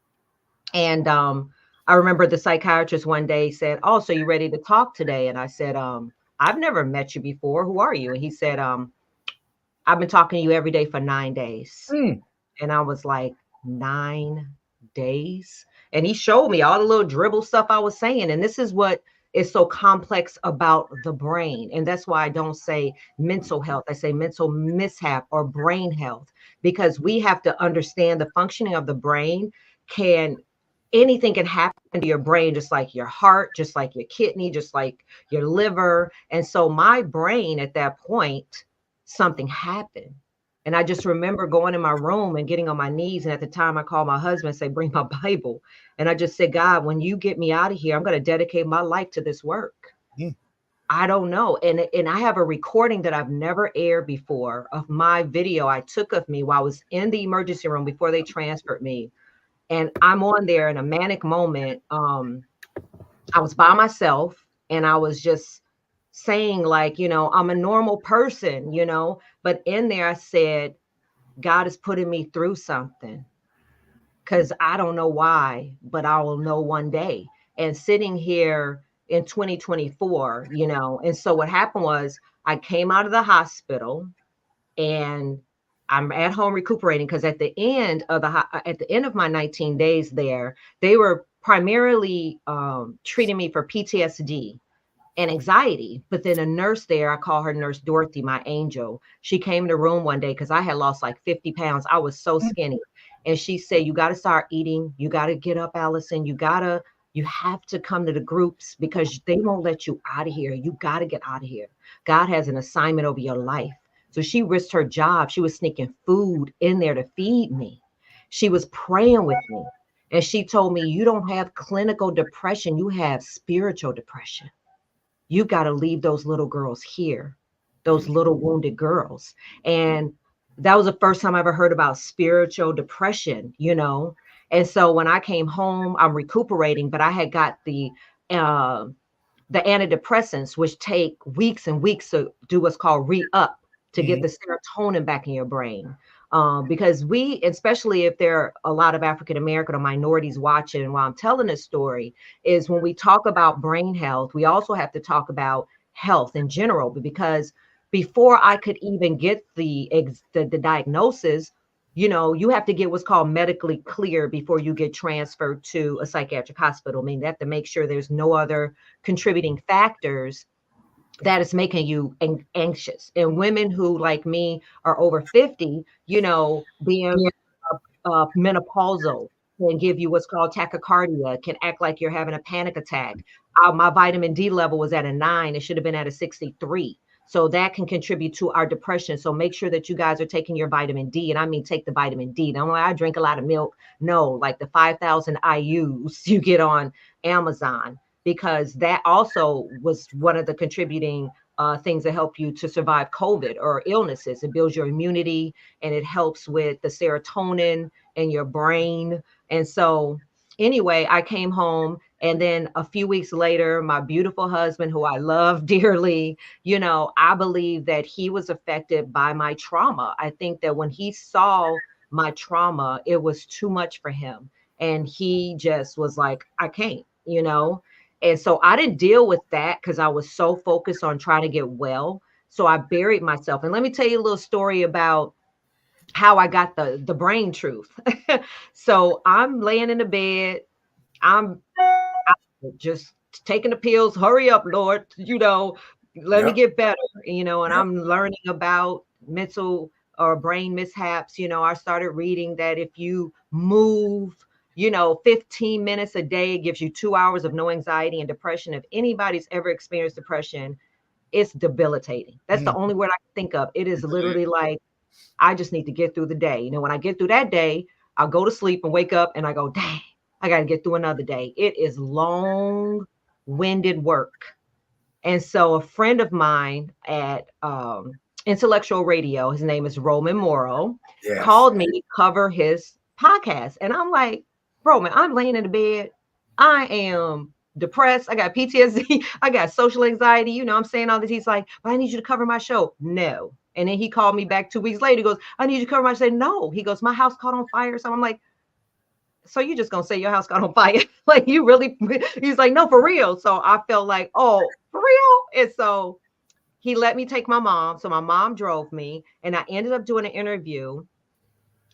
Speaker 2: And I remember the psychiatrist one day said, "Oh, so you ready to talk today?" And I said, "I've never met you before. Who are you?" And he said, "I've been talking to you every day for 9 days." And I was like, 9 days? And he showed me all the little dribble stuff I was saying. And this is what is so complex about the brain. And that's why I don't say mental health. I say mental mishap or brain health, because we have to understand the functioning of the brain. Anything can happen to your brain, just like your heart, just like your kidney, just like your liver. And so my brain at that point, something happened. And I just remember going in my room and getting on my knees. And at the time I called my husband and say, "Bring my Bible." And I just said, "God, when you get me out of here, I'm going to dedicate my life to this work." I don't know. And I have a recording that I've never aired before of my video I took of me while I was in the emergency room before they transferred me. And I'm on there in a manic moment. I was by myself and I was just saying, like, I'm a normal person, but in there I said, God is putting me through something, because I don't know why, but I will know one day. And sitting here in 2024, and so what happened was I came out of the hospital and I'm at home recuperating, because at the end of my 19 days there, they were primarily treating me for PTSD and anxiety. But then a nurse there, I call her Nurse Dorothy, my angel. She came in the room one day because I had lost like 50 pounds. I was so skinny. And she said, "You got to start eating. You got to get up, Allison. You have to come to the groups, because they won't let you out of here. You got to get out of here. God has an assignment over your life." So she risked her job. She was sneaking food in there to feed me. She was praying with me. And she told me, "You don't have clinical depression. You have spiritual depression. You got to leave those little girls here, those little wounded girls." And that was the first time I ever heard about spiritual depression, And so when I came home, I'm recuperating, but I had got the antidepressants, which take weeks and weeks to do what's called re-up, to get the serotonin back in your brain. Because we, especially if there are a lot of African American or minorities watching, and while I'm telling this story, is when we talk about brain health, we also have to talk about health in general. Because before I could even get the diagnosis, you have to get what's called medically clear before you get transferred to a psychiatric hospital. I mean, they have to make sure there's no other contributing factors that is making you anxious. And women who, like me, are over 50, being menopausal can give you what's called tachycardia, can act like you're having a panic attack. My vitamin D level was at a 9. It should have been at a 63. So that can contribute to our depression. So make sure that you guys are taking your vitamin D. And I mean, take the vitamin D. Don't I drink a lot of milk. No, like the 5,000 IUs you get on Amazon, because that also was one of the contributing things that help you to survive COVID or illnesses. It builds your immunity and it helps with the serotonin in your brain. And so anyway, I came home, and then a few weeks later, my beautiful husband, who I love dearly, I believe that he was affected by my trauma. I think that when he saw my trauma, it was too much for him. And he just was like, "I can't, And so I didn't deal with that because I was so focused on trying to get well. So I buried myself. And let me tell you a little story about how I got the brain truth. So I'm laying in the bed. I'm just taking the pills. Hurry up, Lord. Let me get better. And I'm learning about mental or brain mishaps. I started reading that if you move, 15 minutes a day, it gives you 2 hours of no anxiety and depression. If anybody's ever experienced depression, it's debilitating. That's the only word I can think of. It is literally like, I just need to get through the day. When I get through that day, I'll go to sleep and wake up and I go, dang, I got to get through another day. It is long-winded work. And so a friend of mine at Intellectual Radio, his name is Roman Morrow, called me to cover his podcast. And I'm like, Roman, I'm laying in the bed. I am depressed. I got PTSD. I got social anxiety. I'm saying all this. He's like, but I need you to cover my show. No. And then he called me back 2 weeks later. He goes, I need you to cover my show. I said, no. He goes, my house caught on fire. So I'm like, so you just gonna say your house caught on fire? Like, you really? He's like, no, for real. So I felt like, oh, for real? And so he let me take my mom. So my mom drove me, and I ended up doing an interview.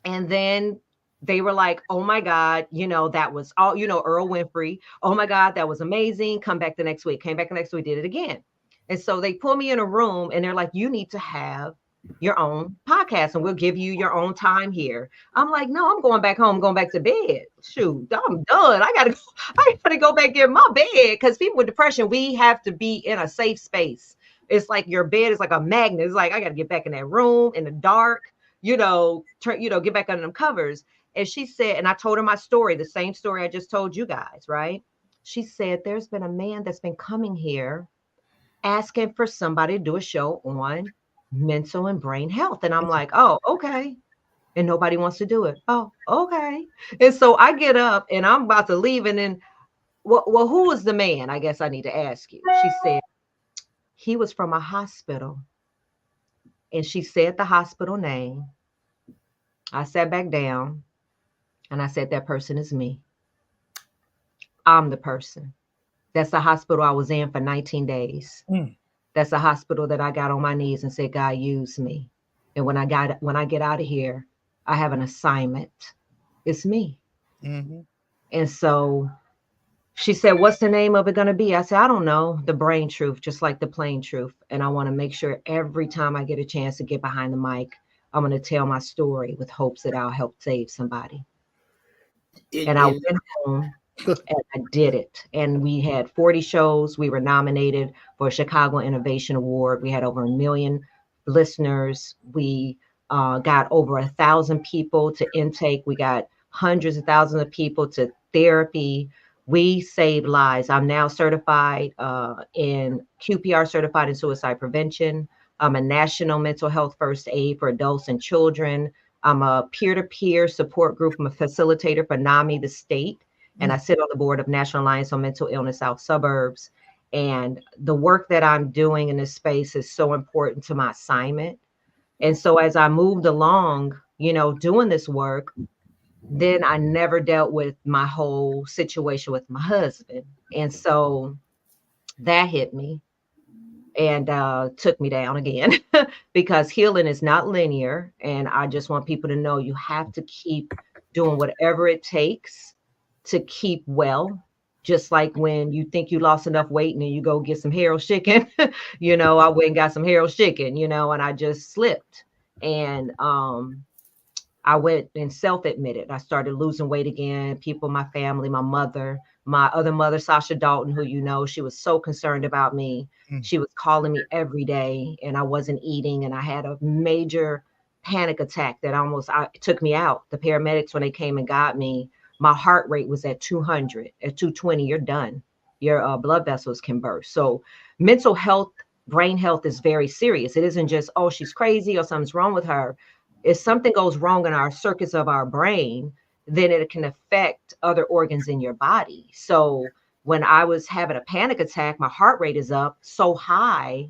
Speaker 2: And then they were like, oh my God, that was all, Earl Winfrey. Oh my God, that was amazing. Come back the next week. Came back the next week, did it again. And so they pull me in a room and they're like, you need to have your own podcast and we'll give you your own time here. I'm like, no, I'm going back home, going back to bed. Shoot, I'm done. I gotta go back in my bed, because people with depression, we have to be in a safe space. It's like your bed is like a magnet. It's like, I gotta get back in that room in the dark, get back under them covers. And she said, and I told her my story, the same story I just told you guys, right? She said, there's been a man that's been coming here asking for somebody to do a show on mental and brain health. And I'm like, oh, okay. And nobody wants to do it. Oh, okay. And so I get up and I'm about to leave. And then, well, who was the man? I guess I need to ask you. She said, he was from a hospital. And she said the hospital name. I sat back down and I said, that person is me. I'm the person. That's the hospital I was in for 19 days. That's a hospital that I got on my knees and said, God, use me. And when I get out of here, I have an assignment. It's me. Mm-hmm. And so she said, what's the name of it going to be? I said, I don't know. The Brain Truth, just like the plain truth. And I want to make sure every time I get a chance to get behind the mic, I'm going to tell my story with hopes that I'll help save somebody. And I went home. And I did it. And we had 40 shows. We were nominated for a Chicago Innovation Award. We had over 1 million listeners. We got over 1,000 people to intake. We got hundreds of thousands of people to therapy. We saved lives. I'm now certified in QPR, certified in suicide prevention. I'm a national mental health first aid for adults and children. I'm a peer-to-peer support group. I'm a facilitator for NAMI, the state. And I sit on the board of National Alliance on Mental Illness South Suburbs. And the work that I'm doing in this space is so important to my assignment. And so as I moved along, doing this work, then I never dealt with my whole situation with my husband. And so that hit me and took me down again because healing is not linear. And I just want people to know you have to keep doing whatever it takes to keep well. Just like when you think you lost enough weight and then you go get some Harold chicken, I went and got some Harold chicken, and I just slipped. And I went and self-admitted. I started losing weight again. People, my family, my mother, my other mother, Sasha Dalton, who she was so concerned about me. She was calling me every day and I wasn't eating. And I had a major panic attack that almost took me out. The paramedics, when they came and got me, my heart rate was at 200. At 220, you're done. Your blood vessels can burst. So mental health, brain health is very serious. It isn't just, oh, she's crazy or something's wrong with her. If something goes wrong in our circuits of our brain, then it can affect other organs in your body. So when I was having a panic attack, my heart rate is up so high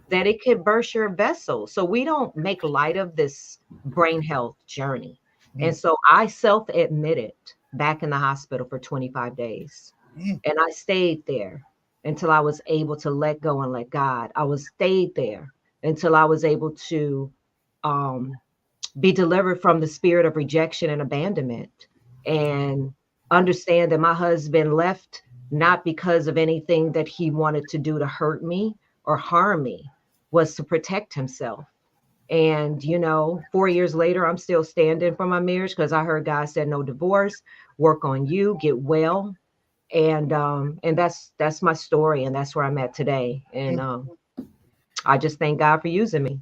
Speaker 2: that it could burst your vessels. So we don't make light of this brain health journey. And so I self-admitted back in the hospital for 25 days. And I stayed there until I was able to let go and let God. I stayed there until I was able to be delivered from the spirit of rejection and abandonment and understand that my husband left not because of anything that he wanted to do to hurt me or harm me, was to protect himself. And, 4 years later, I'm still standing for my marriage because I heard God said no divorce, work on you, get well. And that's my story, and that's where I'm at today. And I just thank God for using me.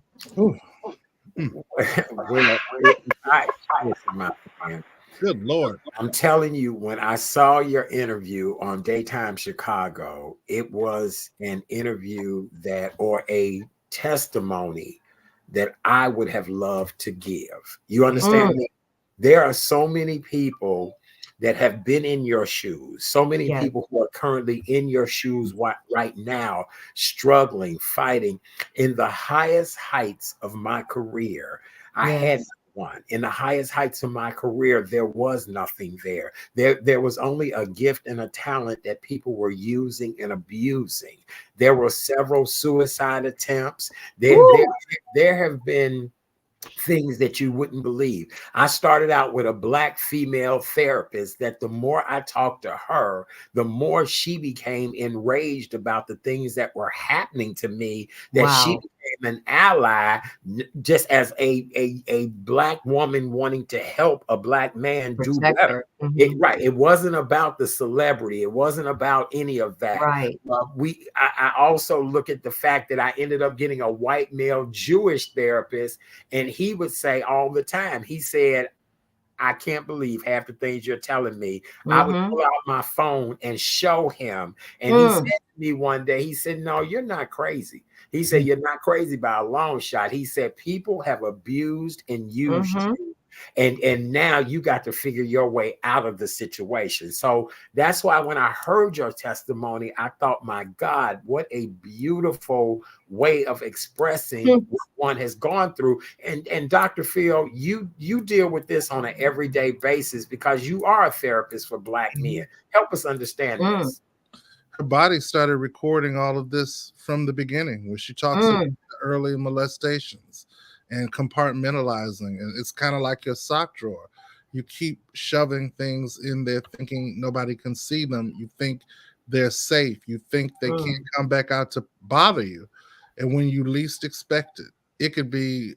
Speaker 3: Good Lord.
Speaker 1: I'm telling you, when I saw your interview on Daytime Chicago, it was an interview or a testimony that I would have loved to give. You understand me? There are so many people that have been in your shoes, so many people who are currently in your shoes right now, struggling, fighting. In the highest heights of my career, I had one. In the highest heights of my career, there was nothing there. There was only a gift and a talent that people were using and abusing. There were several suicide attempts. There have been things that you wouldn't believe. I started out with a Black female therapist that the more I talked to her, the more she became enraged about the things that were happening to me, that she became an ally, just as a Black woman wanting to help a Black man do better. It wasn't about the celebrity. It wasn't about any of that. I also look at the fact that I ended up getting a white male Jewish therapist, and he would say all the time, he said, I can't believe half the things you're telling me. I would pull out my phone and show him. And he said to me one day, he said, no, you're not crazy. He said, you're not crazy by a long shot. He said, people have abused and used you. And now you got to figure your way out of the situation. So that's why when I heard your testimony, I thought, my God, what a beautiful way of expressing what one has gone through. And Dr. Phil, you deal with this on an everyday basis because you are a therapist for Black men. Help us understand this.
Speaker 3: Her body started recording all of this from the beginning, where she talks about the early molestations and compartmentalizing. And it's kind of like your sock drawer. You keep shoving things in there thinking nobody can see them. You think they're safe. You think they can't come back out to bother you. And when you least expect it could be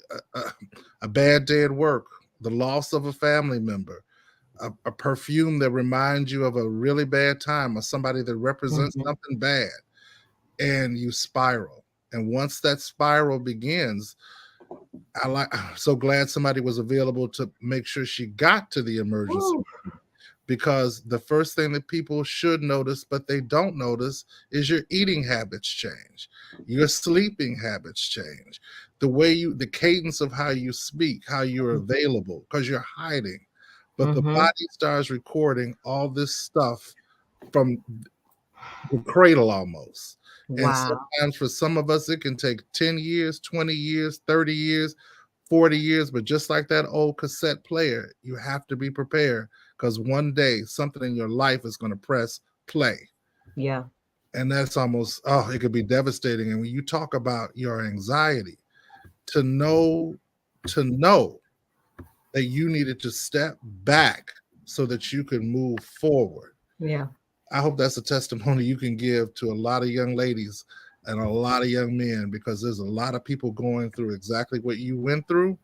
Speaker 3: a bad day at work, the loss of a family member, a perfume that reminds you of a really bad time, or somebody that represents something bad, and you spiral. And once that spiral begins, I'm so glad somebody was available to make sure she got to the emergency room, because the first thing that people should notice, but they don't notice, is your eating habits change, your sleeping habits change, the cadence of how you speak, how you're available, because you're hiding. But the body starts recording all this stuff from the cradle almost. And sometimes for some of us, it can take 10 years, 20 years, 30 years, 40 years. But just like that old cassette player, you have to be prepared, because one day something in your life is going to press play.
Speaker 2: Yeah.
Speaker 3: And that's almost, it could be devastating. And when you talk about your anxiety, to know that you needed to step back so that you could move forward.
Speaker 2: Yeah.
Speaker 3: I hope that's a testimony you can give to a lot of young ladies and a lot of young men, because there's a lot of people going through exactly what you went through.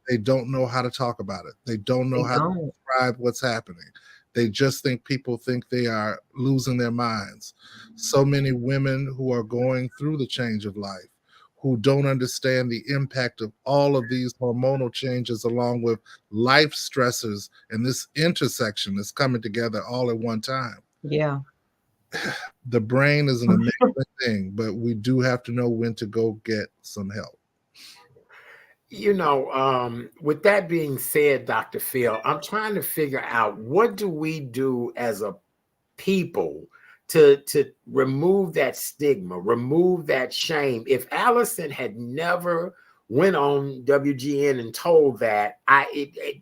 Speaker 3: They don't know how to talk about it. They don't know how to describe what's happening. They just think people think they are losing their minds. So many women who are going through the change of life, who don't understand the impact of all of these hormonal changes, along with life stressors, and this intersection that's coming together all at one time.
Speaker 2: Yeah.
Speaker 3: The brain is an amazing thing, but we do have to know when to go get some help.
Speaker 1: With that being said, Dr. Phil, I'm trying to figure out, what do we do as a people to remove that stigma, remove that shame? If Allison had never went on WGN and told that,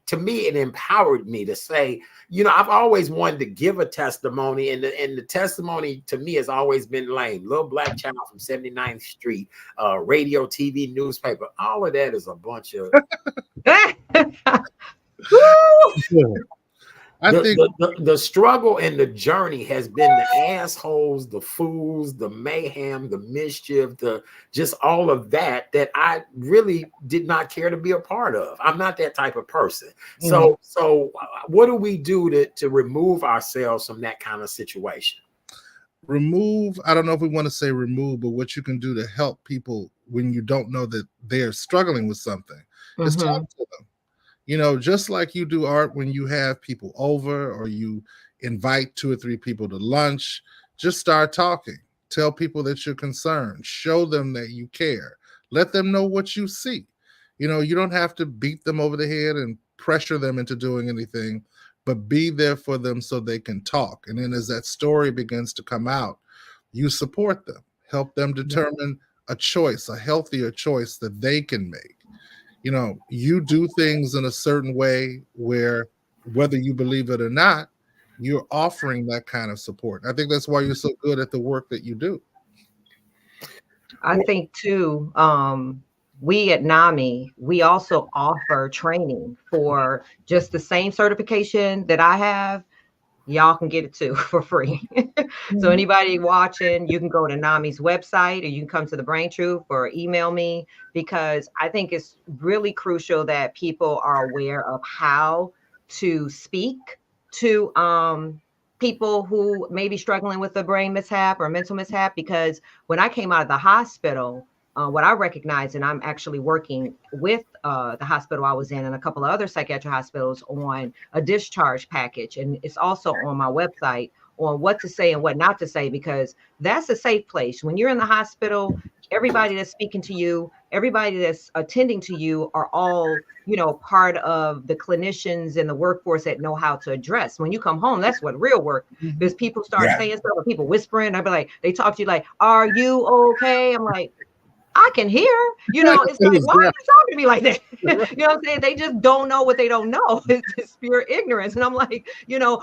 Speaker 1: to me, it empowered me to say, I've always wanted to give a testimony, and the testimony to me has always been lame. Little black child from 79th Street, radio, TV, newspaper, all of that is a bunch of
Speaker 3: I think
Speaker 1: the struggle and the journey has been the assholes, the fools, the mayhem, the mischief, the just all of that I really did not care to be a part of. I'm not that type of person. So what do we do to remove ourselves from that kind of situation?
Speaker 3: Remove, I don't know if we want to say remove, but what you can do to help people when you don't know that they're struggling with something is talk to them. You know, just like you do art when you have people over or you invite 2 or 3 people to lunch, just start talking. Tell people that you're concerned. Show them that you care. Let them know what you see. You know, you don't have to beat them over the head and pressure them into doing anything, but be there for them so they can talk. And then as that story begins to come out, you support them, help them determine a choice, a healthier choice that they can make. You know, you do things in a certain way where, whether you believe it or not, you're offering that kind of support. I think that's why you're so good at the work that you do.
Speaker 2: I think too, we at NAMI, we also offer training for just the same certification that I have. Y'all can get it too for free. So anybody watching, you can go to NAMI's website or you can come to the Brain Truth or email me, because I think it's really crucial that people are aware of how to speak to people who may be struggling with a brain mishap or mental mishap. Because when I came out of the hospital, what I recognize, and I'm actually working with the hospital I was in and a couple of other psychiatric hospitals on a discharge package. And it's also on my website on what to say and what not to say, because that's a safe place. When you're in the hospital, everybody that's speaking to you, everybody that's attending to you are all, part of the clinicians and the workforce that know how to address. When you come home, that's what real work is. People start saying stuff, or people whispering. I'd be like, they talk to you like, "Are you okay?" I'm like, I can hear, it's like, why are you talking to me like that? You know what I'm saying? They just don't know what they don't know. It's pure ignorance. And I'm like,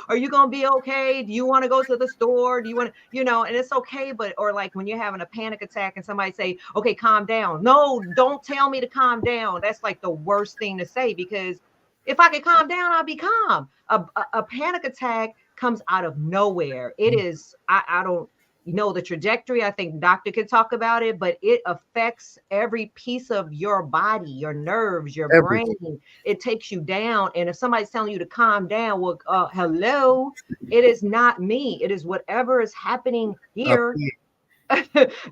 Speaker 2: are you going to be okay? Do you want to go to the store? Do you want to, and it's okay. But, or like when you're having a panic attack and somebody say, okay, calm down. No, don't tell me to calm down. That's like the worst thing to say, because if I could calm down, I'll be calm. A panic attack comes out of nowhere. It is, I don't know the trajectory. I think doctor could talk about it, but it affects every piece of your body, your nerves, your brain. It takes you down. And if somebody's telling you to calm down, well, hello, it is not me. It is whatever is happening here.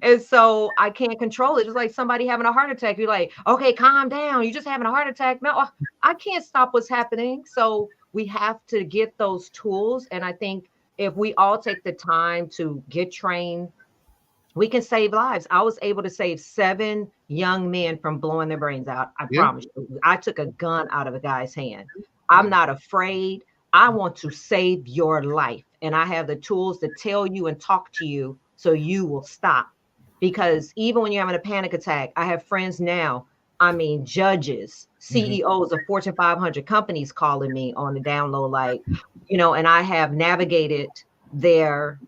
Speaker 2: And so I can't control it. Just like somebody having a heart attack. You're like, okay, calm down. You're just having a heart attack. No, I can't stop what's happening. So we have to get those tools. And I think if we all take the time to get trained, we can save lives. I was able to save 7 young men from blowing their brains out. I promise you. I took a gun out of a guy's hand. I'm not afraid. I want to save your life. And I have the tools to tell you and talk to you so you will stop. Because even when you're having a panic attack, I have friends now, judges, CEOs of Fortune 500 companies calling me on the down low, like, and I have navigated their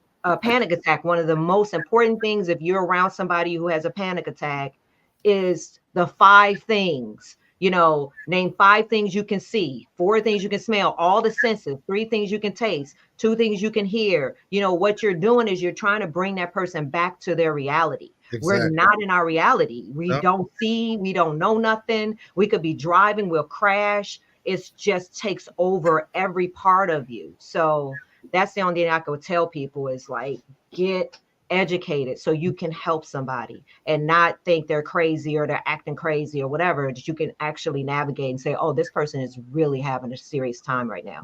Speaker 2: panic attack. One of the most important things, if you're around somebody who has a panic attack, is the 5 things. Name 5 things you can see, 4 things you can smell, all the senses, 3 things you can taste, 2 things you can hear. What you're doing is you're trying to bring that person back to their reality. Exactly. We're not in our reality. We don't see, we don't know nothing. We could be driving, we'll crash. It just takes over every part of you. So that's the only thing I could tell people is like, get educated so you can help somebody and not think they're crazy or they're acting crazy or whatever, that you can actually navigate and say, oh, this person is really having a serious time right now.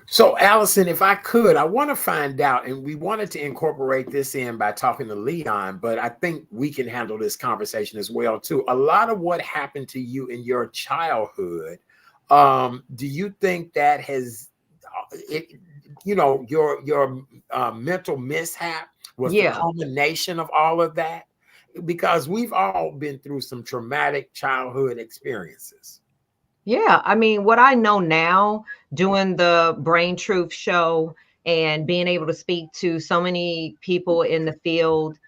Speaker 1: So Allison, if I could, I want to find out, and we wanted to incorporate this in by talking to Leon, but I think we can handle this conversation as well too. A lot of what happened to you in your childhood, do you think that has, your mental mishap was the culmination of all of that? Because we've all been through some traumatic childhood experiences.
Speaker 2: Yeah, what I know now, doing the Brain Truth show and being able to speak to so many people in the field,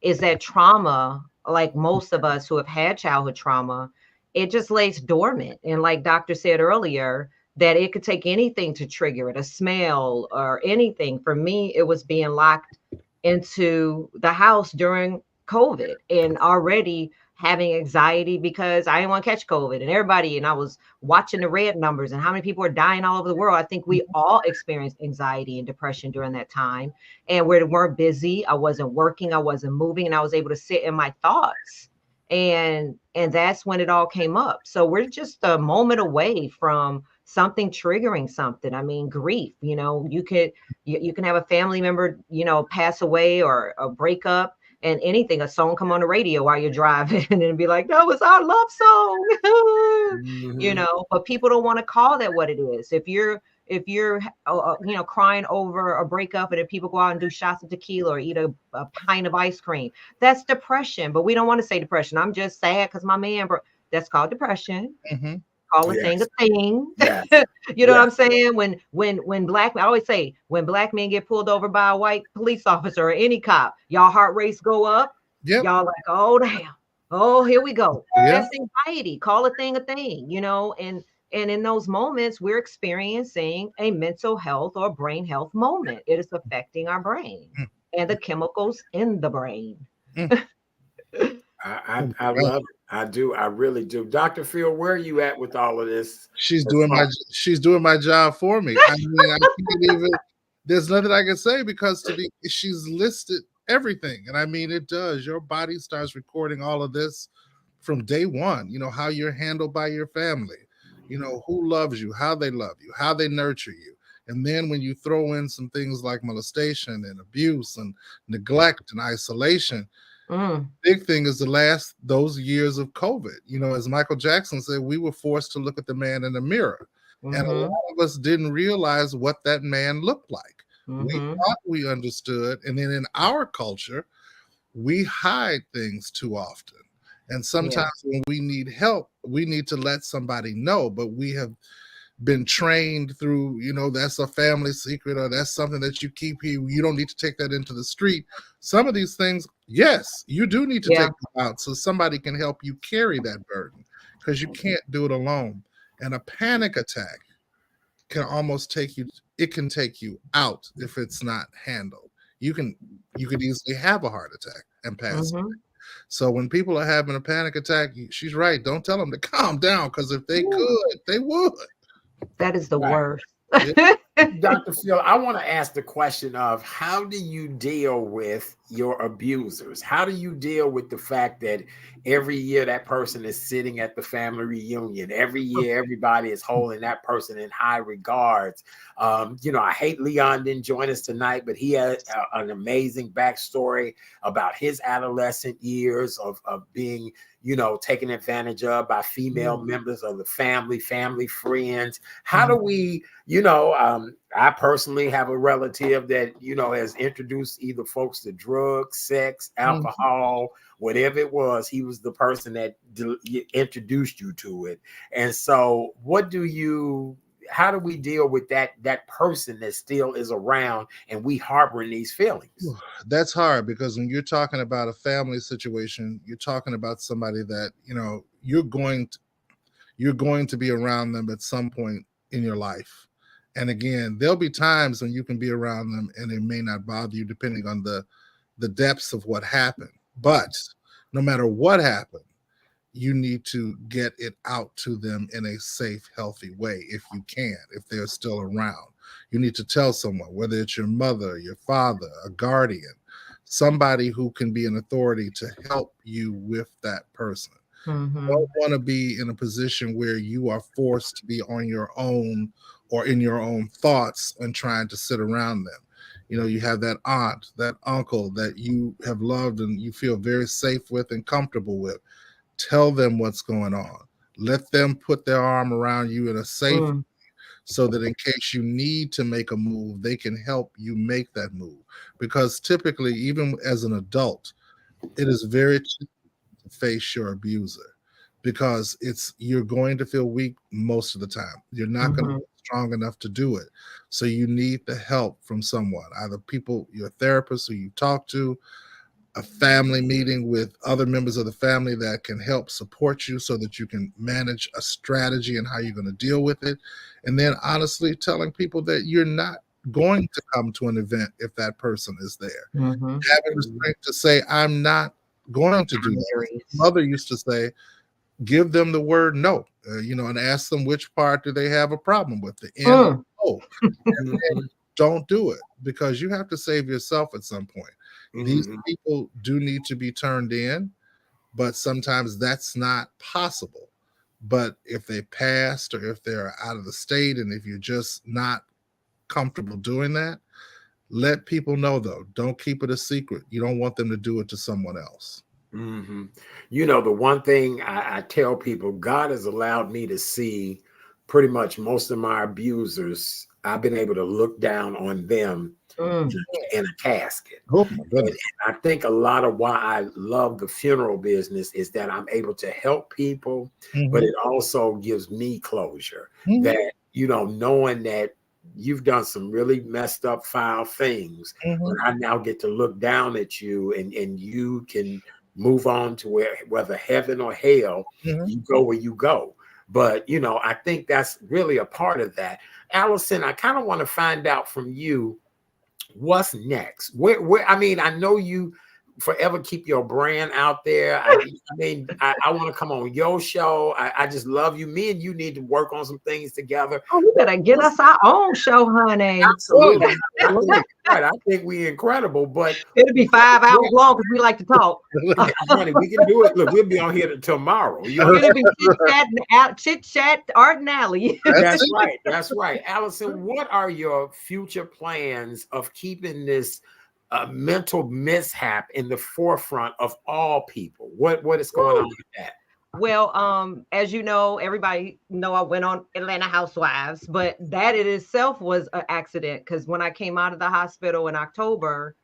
Speaker 2: is that trauma, like most of us who have had childhood trauma, it just lays dormant. And like Doctor said earlier, that it could take anything to trigger it, a smell or anything. For me, it was being locked into the house during COVID and already having anxiety because I didn't want to catch COVID, and I was watching the red numbers and how many people are dying all over the world. I think we all experienced anxiety and depression during that time, and we weren't busy. I wasn't working, I wasn't moving, and I was able to sit in my thoughts. And that's when it all came up. So we're just a moment away from something triggering something. I mean, grief, you can have a family member, pass away or break up, and anything, a song come on the radio while you're driving and be like, that was our love song. But people don't want to call that what it is. If you're crying over a breakup, and if people go out and do shots of tequila or eat a pint of ice cream, that's depression. But we don't want to say depression. I'm just sad because my man, that's called depression.
Speaker 3: Mm-hmm.
Speaker 2: Call a thing a thing.
Speaker 1: Yes.
Speaker 2: You know what I'm saying? When black, I always say, when black men get pulled over by a white police officer or any cop, y'all heart rates go up.
Speaker 3: Yep.
Speaker 2: Y'all like, oh damn, oh here we go.
Speaker 3: Yep.
Speaker 2: That's anxiety. Call a thing, and in those moments, we're experiencing a mental health or brain health moment. It is affecting our brain and the chemicals in the brain.
Speaker 1: I love it. I do. I really do. Dr. Phil, where are you at with all of this?
Speaker 3: She's doing my job for me. I mean, I can't even. There's nothing I can say because she's listed everything, and I mean, it does. Your body starts recording all of this from day one. How you're handled by your family. Who loves you, how they love you, how they nurture you. And then when you throw in some things like molestation and abuse and neglect and isolation, big thing is those years of COVID. As Michael Jackson said, we were forced to look at the man in the mirror. And a lot of us didn't realize what that man looked like. We thought we understood. And then in our culture, we hide things too often. And sometimes when we need help, we need to let somebody know, but we have been trained through, that's a family secret, or that's something that you keep here. You don't need to take that into the street. Some of these things, yes, you do need to take them out so somebody can help you carry that burden, because you can't do it alone. And a panic attack can almost take you out if it's not handled. You could easily have a heart attack and pass away. So when people are having a panic attack, she's right. Don't tell them to calm down, because if they could, they would.
Speaker 2: That is the worst.
Speaker 1: Dr. Phil, I want to ask the question of, how do you deal with your abusers? How do you deal with the fact that every year that person is sitting at the family reunion? Every year, everybody is holding that person in high regards. I hate Leon didn't join us tonight, but he had an amazing backstory about his adolescent years of being, taken advantage of by female members of the family friends. How do we, I personally have a relative that, has introduced either folks to drugs, sex, alcohol, whatever it was. He was the person that introduced you to it. And so how do we deal with that person that still is around and we harboring these feelings?
Speaker 3: That's hard, because when you're talking about a family situation, you're talking about somebody that, you're going to be around them at some point in your life. And again, there'll be times when you can be around them and it may not bother you, depending on the depths of what happened. But no matter what happened, you need to get it out to them in a safe, healthy way if you can, if they're still around. You need to tell someone, whether it's your mother, your father, a guardian, somebody who can be an authority to help you with that person. You don't want to be in a position where you are forced to be on your own or in your own thoughts and trying to sit around them. You have that aunt, that uncle that you have loved and you feel very safe with and comfortable with. Tell them what's going on. Let them put their arm around you in a safe way, so that in case you need to make a move, they can help you make that move. Because typically, even as an adult, it is very cheap to face your abuser, because you're going to feel weak most of the time. You're not going to be strong enough to do it. So you need the help from someone, either your therapist who you talk to, a family meeting with other members of the family that can help support you so that you can manage a strategy and how you're going to deal with it. And then honestly telling people that you're not going to come to an event if that person is there.
Speaker 2: Mm-hmm.
Speaker 3: Having the strength to say, I'm not going to do that. Mother used to say, give them the word no, and ask them which part do they have a problem with, the end or no. And then don't do it, because you have to save yourself at some point. These people do need to be turned in, but sometimes that's not possible. But if they passed or if they're out of the state and if you're just not comfortable doing that, let people know, though. Don't keep it a secret. You don't want them to do it to someone else.
Speaker 1: Mm-hmm. The one thing I tell people, God has allowed me to see pretty much most of my abusers. I've been able to look down on them in a casket.
Speaker 3: Oh my goodness.
Speaker 1: And I think a lot of why I love the funeral business is that I'm able to help people, but it also gives me closure that, knowing that you've done some really messed up, foul things, but I now get to look down at you and you can move on to whether heaven or hell, you go where you go. But, I think that's really a part of that. Allison, I kind of want to find out from you, what's next? Where I know you forever keep your brand out there. I want to come on your show. I just love you. Me and you need to work on some things together.
Speaker 2: Oh, we better get us our own show, honey.
Speaker 1: Absolutely. I think we're incredible, but
Speaker 2: it'll be 5 hours long because we like to talk.
Speaker 1: Honey, we can do it. Look, we'll be on here tomorrow.
Speaker 2: It'll be chit chat, Art and Alley.
Speaker 1: That's right. That's right. Allison, what are your future plans of keeping this mental mishap in the forefront of all people? What is going on with that?
Speaker 2: Well, as you know, everybody know I went on Atlanta Housewives, but that in itself was an accident, because when I came out of the hospital in October,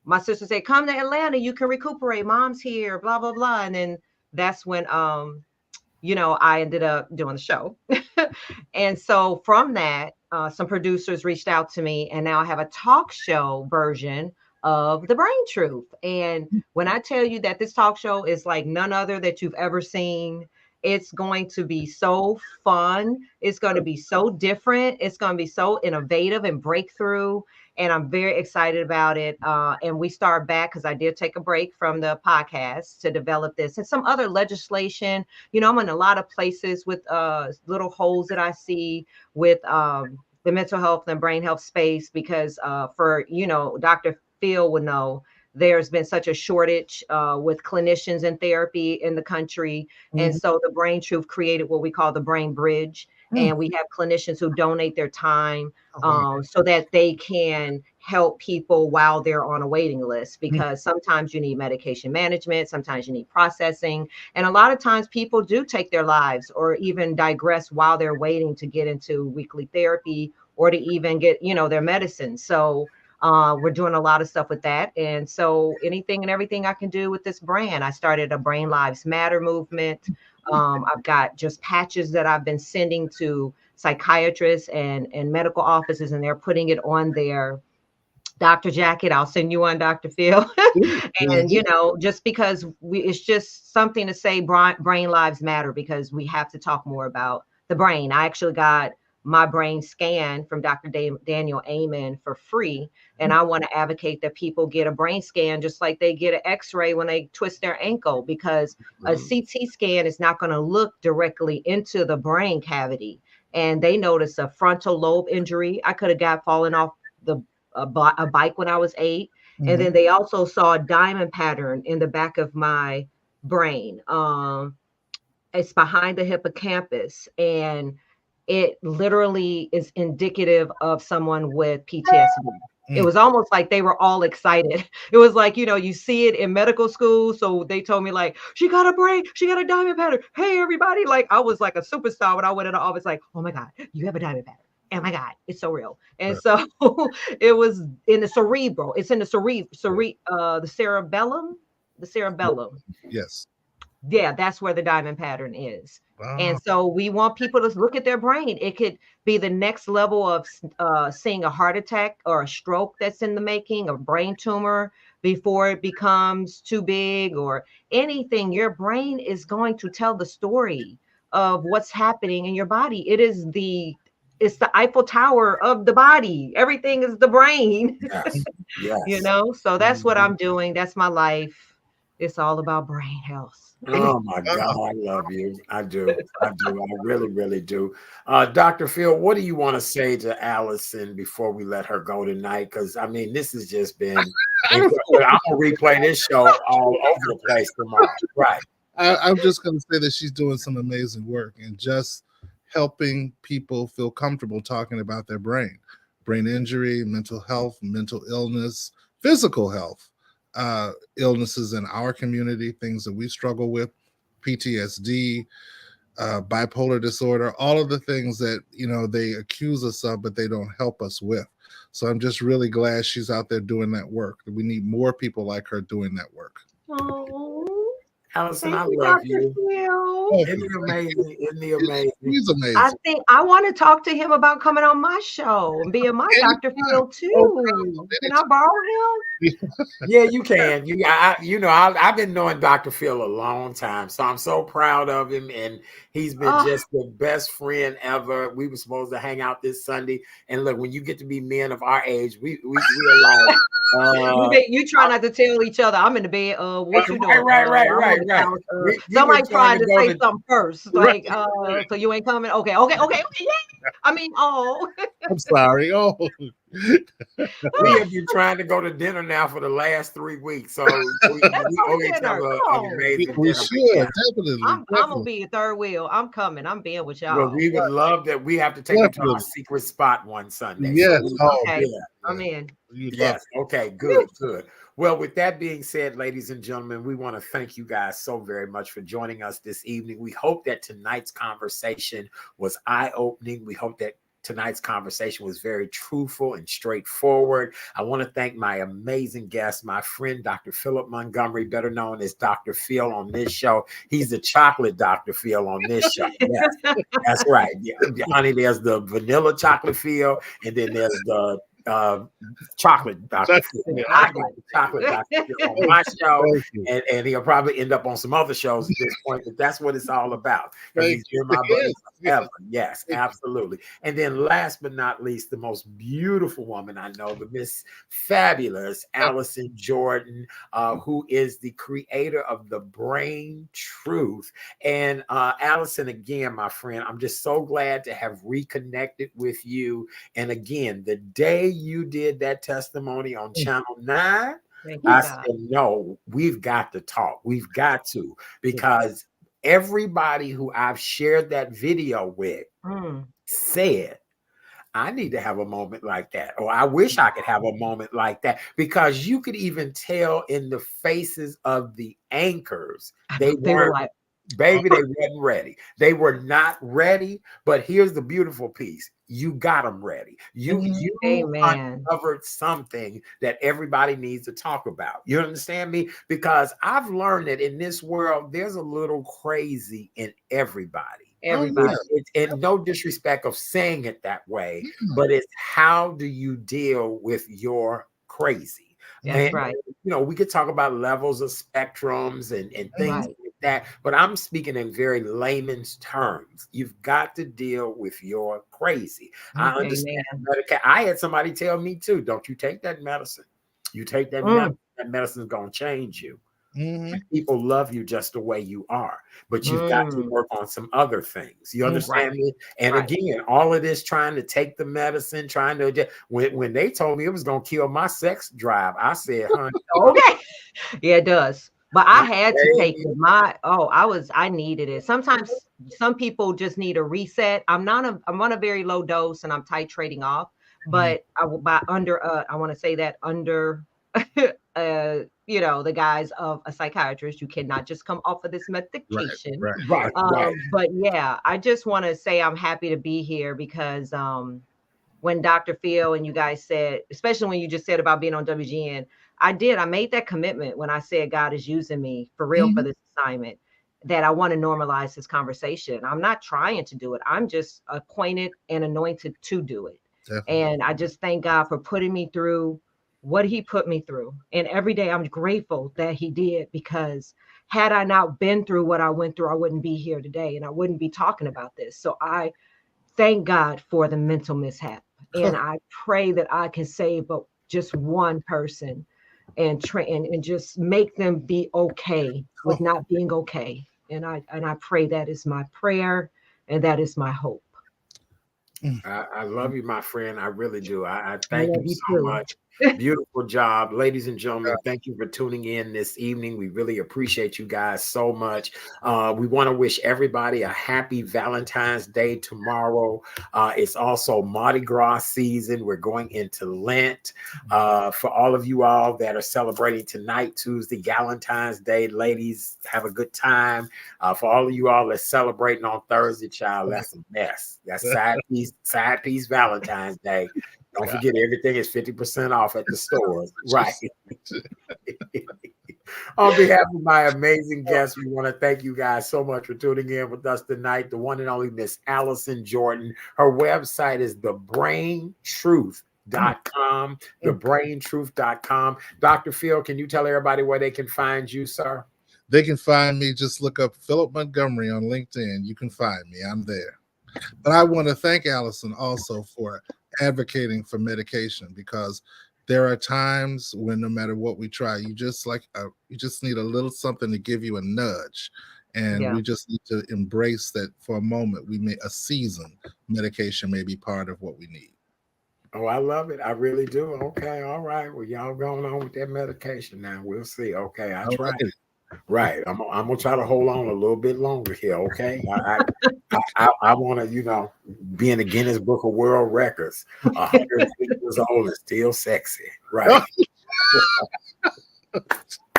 Speaker 2: my sister said, come to Atlanta, you can recuperate, mom's here, blah, blah, blah. And then that's when, I ended up doing the show. And so from that, some producers reached out to me, and now I have a talk show version of The Brain Truth. And when I tell you that this talk show is like none other that you've ever seen, it's going to be so fun. It's going to be so different. It's going to be so innovative and breakthrough. And I'm very excited about it. And we start back, because I did take a break from the podcast to develop this and some other legislation. I'm in a lot of places with little holes that I see with the mental health and brain health space, because for, Dr. Phil would know, there's been such a shortage with clinicians in therapy in the country. And so the Brain Truth created what we call the Brain Bridge. And we have clinicians who donate their time so that they can help people while they're on a waiting list, because sometimes you need medication management, sometimes you need processing. And a lot of times people do take their lives or even digress while they're waiting to get into weekly therapy or to even get, their medicine. So we're doing a lot of stuff with that. And so anything and everything I can do with this brand. I started a Brain Lives Matter movement. I've got just patches that I've been sending to psychiatrists and medical offices, and they're putting it on their doctor jacket. I'll send you one, Dr. Phil. And, just because it's just something to say brain lives matter, because we have to talk more about the brain. I actually got my brain scan from Dr. Daniel Amen for free. And I want to advocate that people get a brain scan just like they get an x-ray when they twist their ankle, because a CT scan is not going to look directly into the brain cavity. And they notice a frontal lobe injury. I could have got fallen off a bike when I was 8. And then they also saw a diamond pattern in the back of my brain. It's behind the hippocampus, and it literally is indicative of someone with PTSD. It was almost like they were all excited. It was like, you see it in medical school. So they told me like, she got a diamond pattern. Hey, everybody. Like, I was like a superstar when I went in the office, like, oh my God, you have a diamond pattern. Oh my God, it's so real. And so it was in the cerebral. It's in the the cerebellum.
Speaker 3: Yes.
Speaker 2: Yeah, that's where the diamond pattern is.
Speaker 3: Wow.
Speaker 2: And so we want people to look at their brain. It could be the next level of seeing a heart attack or a stroke that's in the making, a brain tumor before it becomes too big or anything. Your brain is going to tell the story of what's happening in your body. It's the Eiffel Tower of the body. Everything is the brain.
Speaker 1: Yes. Yes.
Speaker 2: You know, so that's what I'm doing. That's my life. It's all about brain health.
Speaker 1: Oh my God, I love you. I do. I do. I really, really do. Dr. Phil, what do you want to say to Allison before we let her go tonight? Because I mean, this has just been. I'm gonna replay this show all over the place tomorrow. Right.
Speaker 3: I'm just going to say that she's doing some amazing work and just helping people feel comfortable talking about their brain injury, mental health, mental illness, physical health. Illnesses in our community, things that we struggle with, PTSD, bipolar disorder, all of the things that, you know, they accuse us of, but they don't help us with. So I'm just really glad she's out there doing that work. We need more people like her doing that work.
Speaker 2: Oh,
Speaker 1: Allison, I love you. Isn't he amazing? Isn't he amazing?
Speaker 3: He's amazing.
Speaker 2: I think I want to talk to him about coming on my show and being my Dr. Phil too. Can I borrow him?
Speaker 1: Yeah, you can. I've been knowing Dr. Phil a long time, so I'm so proud of him, and he's been just the best friend ever. We were supposed to hang out this Sunday, and look, when you get to be men of our age, we are like,
Speaker 2: you try not to tell each other. I'm in the bed. What you doing?
Speaker 1: Right.
Speaker 2: Somebody trying to say something first, like, so you ain't coming? Okay. Yeah. I mean,
Speaker 3: I'm sorry.
Speaker 1: We have been trying to go to dinner now for the last 3 weeks, so we owe each other an amazing
Speaker 3: we
Speaker 1: dinner.
Speaker 3: should definitely.
Speaker 2: I'm gonna be a third wheel. I'm coming. I'm being with y'all.
Speaker 1: Well, we would love that. We have to take you to our secret spot one Sunday.
Speaker 3: Yes.
Speaker 2: Okay. I'm in.
Speaker 1: Yes. Okay. Good. Well, with that being said, ladies and gentlemen, we want to thank you guys so very much for joining us this evening. We hope that tonight's conversation was eye-opening. We hope that tonight's conversation was very truthful and straightforward. I want to thank my amazing guest, my friend, Dr. Philip Montgomery, better known as Dr. Phil on this show. He's the chocolate Dr. Phil on this show. Yes, that's right. Yeah, honey, there's the vanilla chocolate Phil, and then there's the chocolate Dr. Phil. I got the chocolate Dr. Phil on my show, and he'll probably end up on some other shows at this point, but that's what it's all about. He's been my buddy forever. Yes, absolutely. And then last but not least, the most beautiful woman I know, the Miss Fabulous Allison Jordan, who is the creator of The Brain Truth. And Allison, again, my friend, I'm just so glad to have reconnected with you. And again, the day you did that testimony on Channel 9, I said, no, we've got to talk. We've got to, because everybody who I've shared that video with said, I need to have a moment like that, or I wish I could have a moment like that, because you could even tell in the faces of the anchors, they weren't like, baby, they weren't ready. They were not ready. But here's the beautiful piece. You got them ready. You uncovered something that everybody needs to talk about. You understand me? Because I've learned that in this world, there's a little crazy in everybody.
Speaker 2: Everybody.
Speaker 1: And no disrespect of saying it that way, but it's how do you deal with your crazy?
Speaker 2: That's right.
Speaker 1: You know, we could talk about levels of spectrums and things like that, but I'm speaking in very layman's terms. You've got to deal with your crazy. I understand. I had somebody tell me too, don't you take that medicine. You take that medicine, that medicine's going to change you. People love you just the way you are, but you've got to work on some other things. You understand me? And again, all of this trying to take the medicine, trying to when they told me it was going to kill my sex drive, I said, honey,
Speaker 2: okay, yeah, it does. But I had to take it. I needed it. Sometimes some people just need a reset. I'm on a very low dose and I'm titrating off, but I want to say that under you know, the guise of a psychiatrist, you cannot just come off of this medication.
Speaker 1: Right.
Speaker 2: But yeah, I just want to say I'm happy to be here because when Dr. Phil and you guys said, especially when you just said about being on WGN, I made that commitment when I said God is using me for real for this assignment. that I want to normalize this conversation. I'm not trying to do it. I'm just appointed and anointed to do it. Definitely. And I just thank God for putting me through what he put me through. And every day I'm grateful that he did, because had I not been through what I went through, I wouldn't be here today and I wouldn't be talking about this. So I thank God for the mental mishap. And I pray that I can save just one person and just make them be okay with not being okay. And I pray that is my prayer and that is my hope.
Speaker 1: I love you, my friend. I really do. I thank you so much. Beautiful job. Ladies and gentlemen, thank you for tuning in this evening. We really appreciate you guys so much. We want to wish everybody a happy Valentine's Day tomorrow. It's also Mardi Gras season. We're going into Lent. For all of you all that are celebrating tonight, Tuesday, Valentine's Day, ladies, have a good time. For all of you all that's celebrating on Thursday, child, that's a mess. That's side piece Valentine's Day. Don't forget, everything is 50% off at the stores. Right. On behalf of my amazing guests, we want to thank you guys so much for tuning in with us tonight. The one and only Miss Allison Jordan. Her website is thebraintruth.com. Thebraintruth.com. Dr. Phil, can you tell everybody where they can find you, sir?
Speaker 3: They can find me. Just look up Philip Montgomery on LinkedIn. You can find me. I'm there. But I want to thank Allison also for advocating for medication, because there are times when no matter what we try, you just need a little something to give you a nudge, and we just need to embrace that for a moment. A season medication may be part of what we need.
Speaker 1: Oh, I love it. I really do. Okay, all right. Well, y'all going on with that medication now. We'll see. Okay, I try. Right. I'm gonna try to hold on a little bit longer here. Okay. I want to, be in the Guinness Book of World Records. 108 years old and still sexy. Right.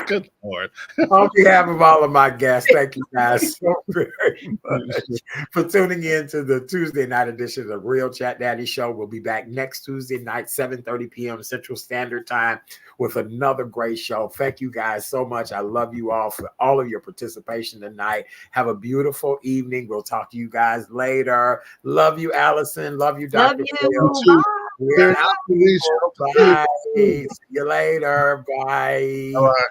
Speaker 3: Good Lord.
Speaker 1: On behalf of all of my guests, thank you guys so very much for tuning in to the Tuesday night edition of the Real Chat Daddy Show. We'll be back next Tuesday night, 7:30 p.m. Central Standard Time, with another great show. Thank you guys so much. I love you all for all of your participation tonight. Have a beautiful evening. We'll talk to you guys later. Love you, Allison. Love you, Dr.
Speaker 2: Phil.
Speaker 1: We're out. Bye. See you later. Bye.
Speaker 3: All right.